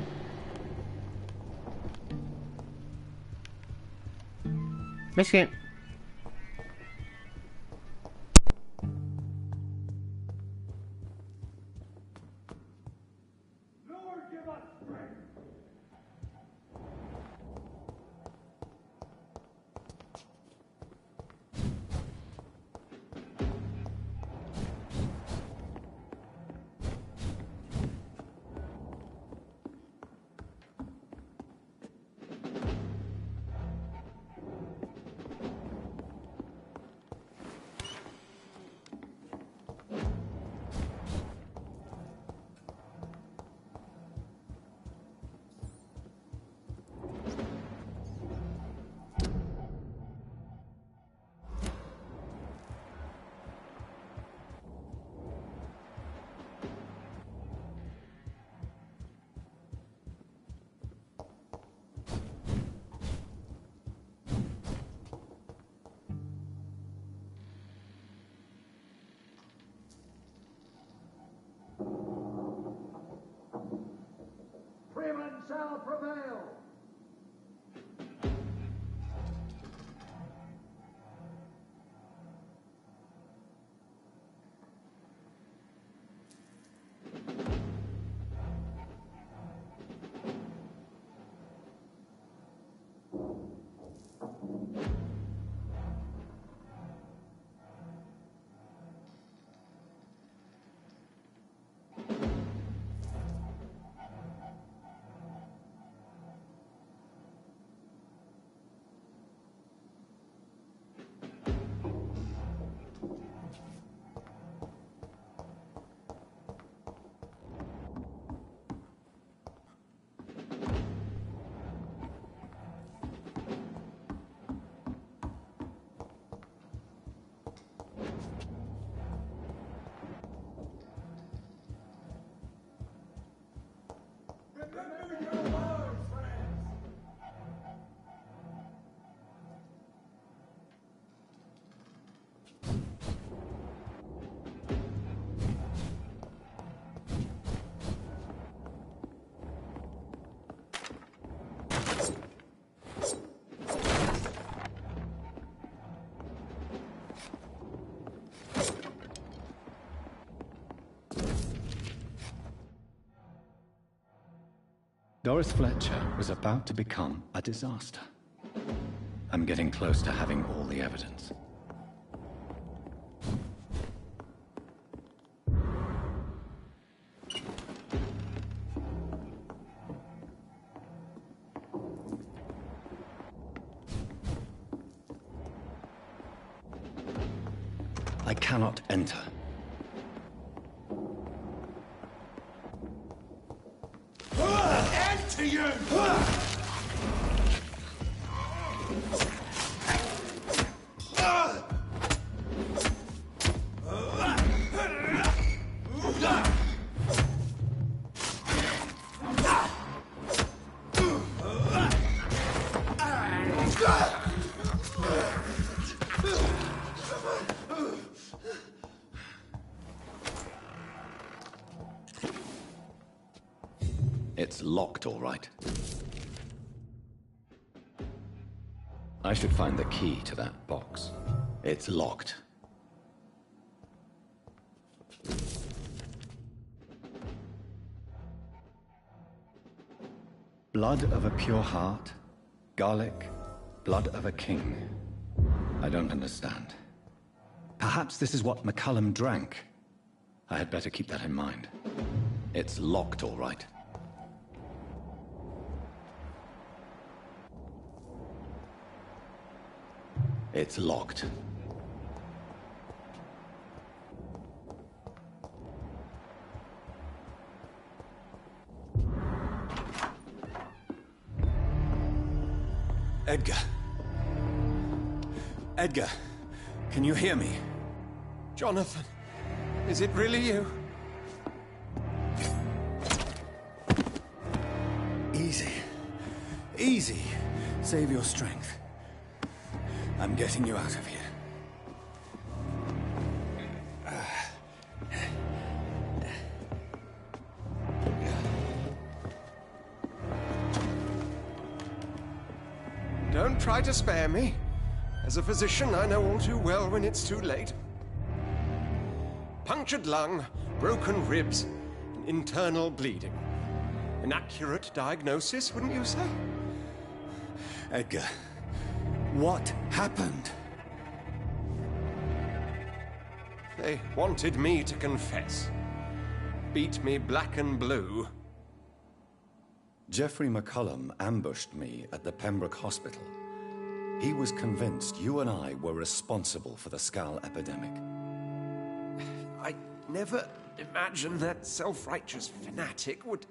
S7: Biscuit?
S11: shall prevail.
S1: Doris Fletcher was about to become a disaster. I'm getting close to having all the evidence. I cannot enter.
S11: End to you!
S1: It's locked, all right. I should find the key to that box. It's locked. Blood of a pure heart, garlic, blood of a king. I don't understand. Perhaps this is what McCullum drank. I had better keep that in mind. It's locked, all right. It's locked. Edgar. Edgar, can you hear me?
S17: Jonathan, is it really you?
S1: Easy. Easy. Save your strength. I'm getting you out of here.
S17: Don't try to spare me. As a physician, I know all too well when it's too late. Punctured lung, broken ribs, and internal bleeding. An accurate diagnosis, wouldn't you say?
S1: Edgar, what happened?
S17: They wanted me to confess. Beat me black and blue.
S1: Jeffrey McCullum ambushed me at the Pembroke Hospital. He was convinced you and I were responsible for the Skal epidemic.
S17: I never imagined that self-righteous fanatic would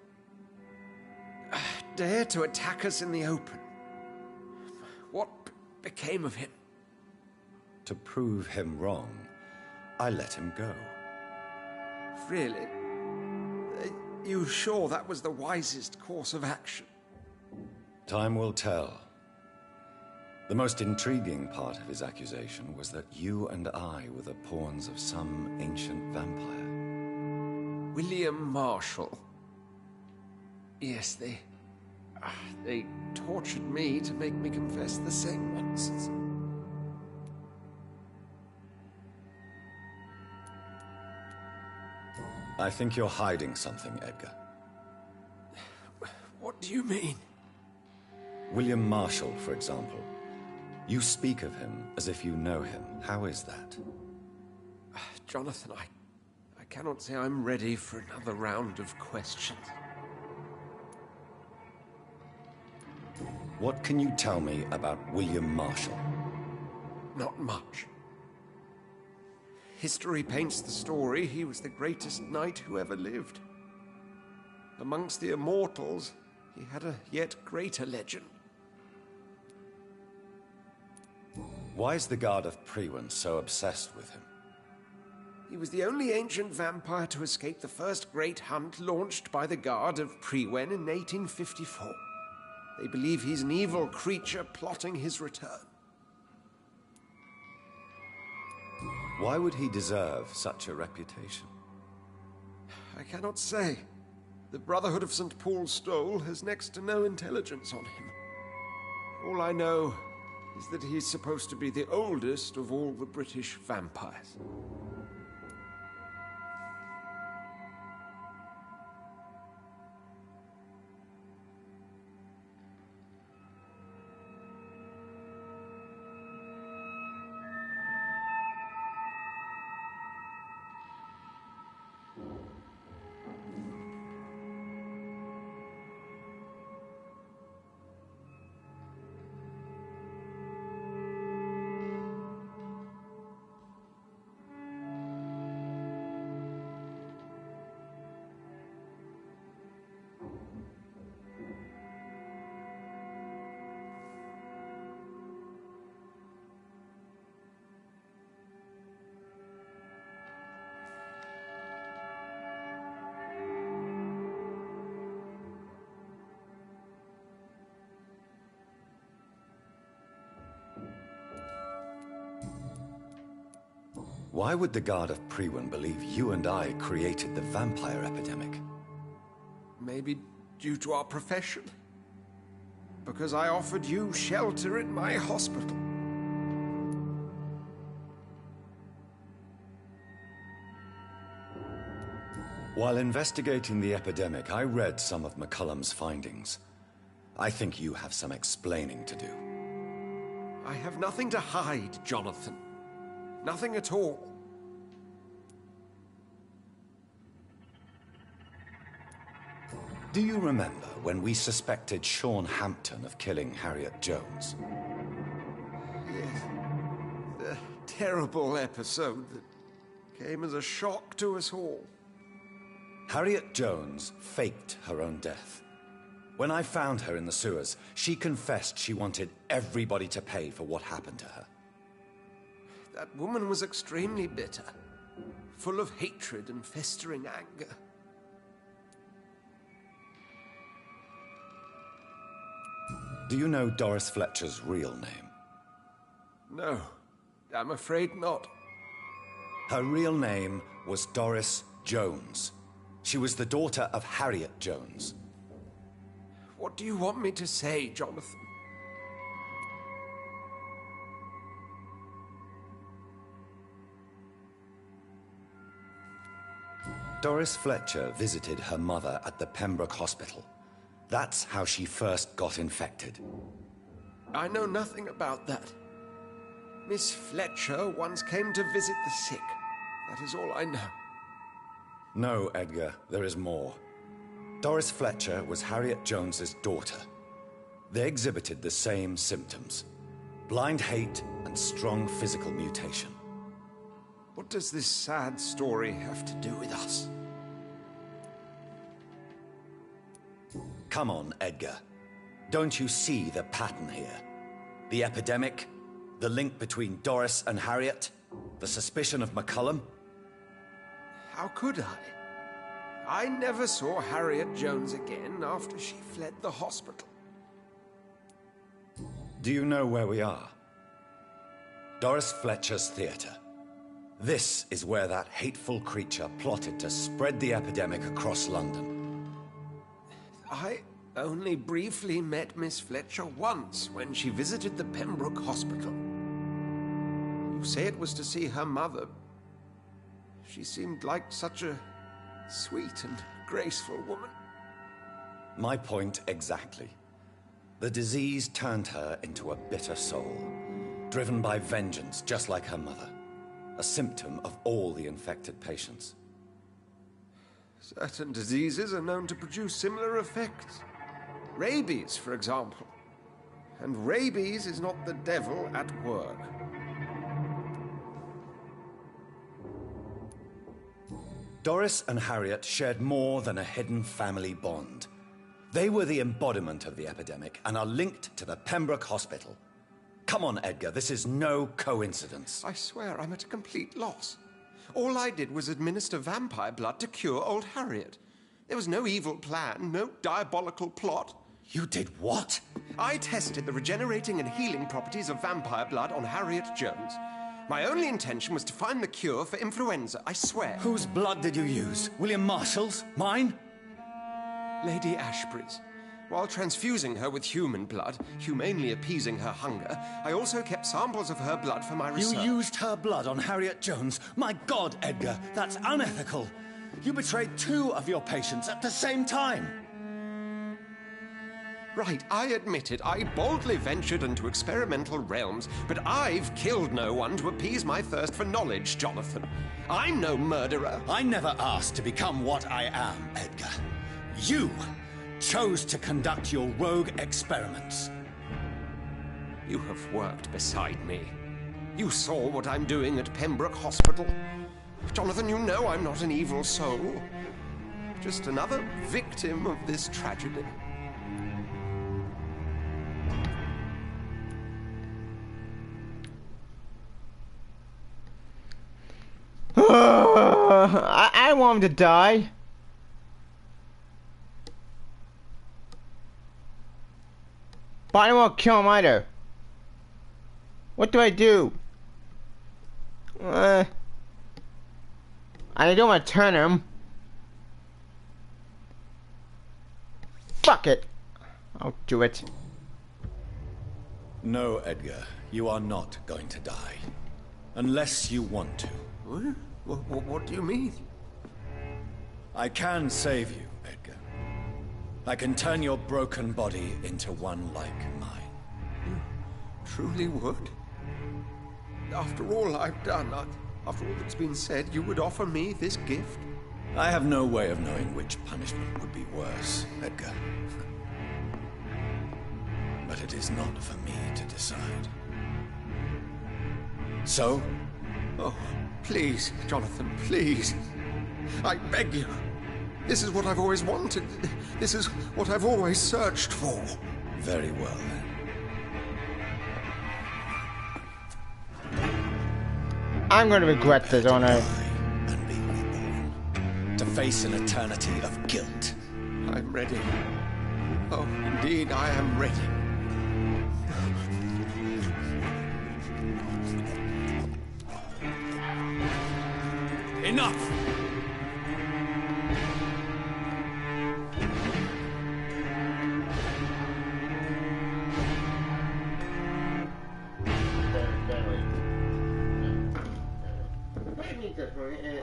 S17: dare to attack us in the open. What became of him?
S1: To prove him wrong, I let him go.
S17: Really? Are you sure that was the wisest course of action?
S1: Time will tell. The most intriguing part of his accusation was that you and I were the pawns of some ancient vampire.
S17: William Marshall. Yes, They tortured me to make me confess the same nonsense.
S1: I think you're hiding something, Edgar.
S17: What do you mean?
S1: William Marshall, for example. You speak of him as if you know him. How is that?
S17: Jonathan, I cannot say I'm ready for another round of questions.
S1: What can you tell me about William Marshall?
S17: Not much. History paints the story he was the greatest knight who ever lived. Amongst the immortals, he had a yet greater legend.
S1: Why is the Guard of Priwen so obsessed with him?
S17: He was the only ancient vampire to escape the first great hunt launched by the Guard of Priwen in 1854. They believe he's an evil creature plotting his return.
S1: Why would he deserve such a reputation?
S17: I cannot say. The Brotherhood of St. Paul's Stole has next to no intelligence on him. All I know is that he's supposed to be the oldest of all the British vampires.
S1: Why would the Guard of Priwen believe you and I created the vampire epidemic?
S17: Maybe due to our profession. Because I offered you shelter in my hospital.
S1: While investigating the epidemic, I read some of McCullum's findings. I think you have some explaining to do.
S17: I have nothing to hide, Jonathan. Nothing at all.
S1: Do you remember when we suspected Sean Hampton of killing Harriet Jones?
S17: Yes. The terrible episode that came as a shock to us all.
S1: Harriet Jones faked her own death. When I found her in the sewers, she confessed she wanted everybody to pay for what happened to her.
S17: That woman was extremely bitter, full of hatred and festering anger.
S1: Do you know Doris Fletcher's real name?
S17: No, I'm afraid not.
S1: Her real name was Doris Jones. She was the daughter of Harriet Jones.
S17: What do you want me to say, Jonathan?
S1: Doris Fletcher visited her mother at the Pembroke Hospital. That's how she first got infected.
S17: I know nothing about that. Miss Fletcher once came to visit the sick. That is all I know.
S1: No, Edgar, there is more. Doris Fletcher was Harriet Jones's daughter. They exhibited the same symptoms: blind hate and strong physical mutation.
S17: What does this sad story have to do with us?
S1: Come on, Edgar. Don't you see the pattern here? The epidemic, the link between Doris and Harriet, the suspicion of McCullum?
S17: How could I? I never saw Harriet Jones again after she fled the hospital.
S1: Do you know where we are? Doris Fletcher's theater. This is where that hateful creature plotted to spread the epidemic across London.
S17: only briefly met Miss Fletcher once when she visited the Pembroke Hospital. You say it was to see her mother. She seemed like such a sweet and graceful woman.
S1: My point exactly. The disease turned her into a bitter soul, driven by vengeance just like her mother. A symptom of all the infected patients.
S17: Certain diseases are known to produce similar effects. Rabies, for example. And rabies is not the devil at work.
S1: Doris and Harriet shared more than a hidden family bond. They were the embodiment of the epidemic and are linked to the Pembroke Hospital. Come on, Edgar, this is no coincidence.
S17: I swear I'm at a complete loss. All I did was administer vampire blood to cure old Harriet. There was no evil plan, no diabolical plot.
S1: You did what?
S17: I tested the regenerating and healing properties of vampire blood on Harriet Jones. My only intention was to find the cure for influenza, I swear.
S1: Whose blood did you use? William Marshall's? Mine?
S17: Lady Ashbury's. While transfusing her with human blood, humanely appeasing her hunger, I also kept samples of her blood for my research.
S1: You used her blood on Harriet Jones? My God, Edgar, that's unethical. You betrayed 2 of your patients at the same time.
S17: Right, I admit it. I boldly ventured into experimental realms, but I've killed no one to appease my thirst for knowledge, Jonathan. I'm no murderer.
S1: I never asked to become what I am, Edgar. You chose to conduct your rogue experiments.
S17: You have worked beside me. You saw what I'm doing at Pembroke Hospital. Jonathan, you know I'm not an evil soul. Just another victim of this tragedy.
S7: I want him to die. But I don't want to kill him either. What do I do? I don't want to turn him. Fuck it. I'll do it.
S1: No, Edgar. You are not going to die. Unless you want to.
S17: What do you mean?
S1: I can save you, Edgar. I can turn your broken body into one like mine.
S17: You truly would? After all I've done, after all that's been said, you would offer me this gift?
S1: I have no way of knowing which punishment would be worse, Edgar. But it is not for me to decide. So?
S17: Oh, please, Jonathan, please. I beg you. This is what I've always wanted. This is what I've always searched for.
S1: Very well, then.
S7: I'm going to regret this, aren't I?
S1: And be reborn. To face an eternity of guilt.
S17: I'm ready. Oh, indeed, I am ready.
S1: Enough!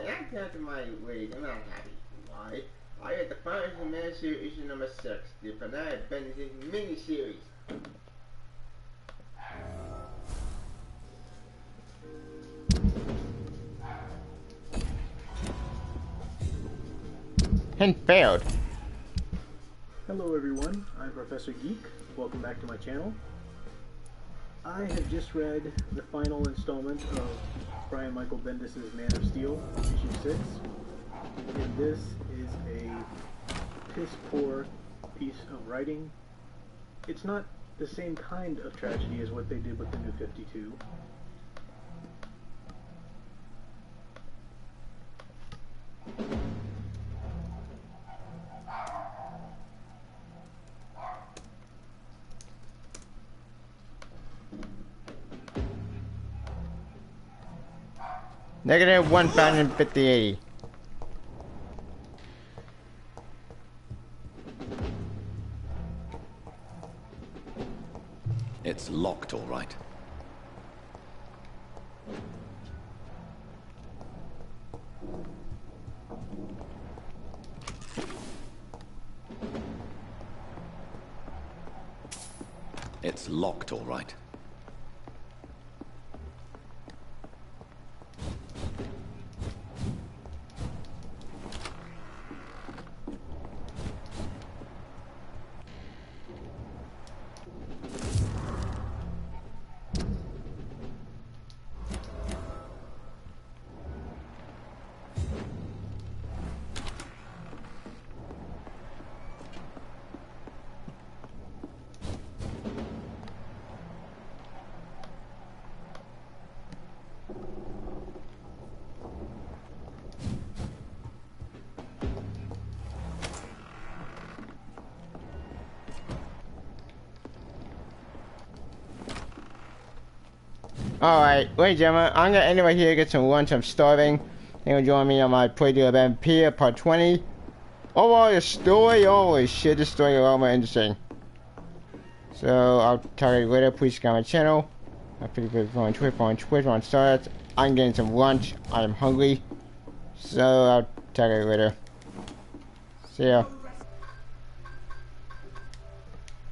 S11: I'm counting my weight. I'm not happy. Why? I had the finals in Master issue number 6, the Banana Benedict mini-series.
S7: And failed.
S18: Hello everyone, I'm Professor Geek. Welcome back to my channel. I have just read the final installment of Brian Michael Bendis' Man of Steel, issue 6. And this is a piss-poor piece of writing. It's not the same kind of tragedy as what they did with the New 52.
S7: Negative 1,050.
S1: It's locked, all right. It's locked, all right.
S7: Alright, ladies and gentlemen, I'm gonna end it right here, get some lunch, I'm starving. You'll join me on my playthrough of Vampyr Part 20. Overall, the story, holy shit, this story is a lot more interesting. So, I'll talk to you later, please subscribe to my channel. I'm pretty good on Twitter, on Stars. I'm getting some lunch, I'm hungry. So, I'll talk to you later. See ya.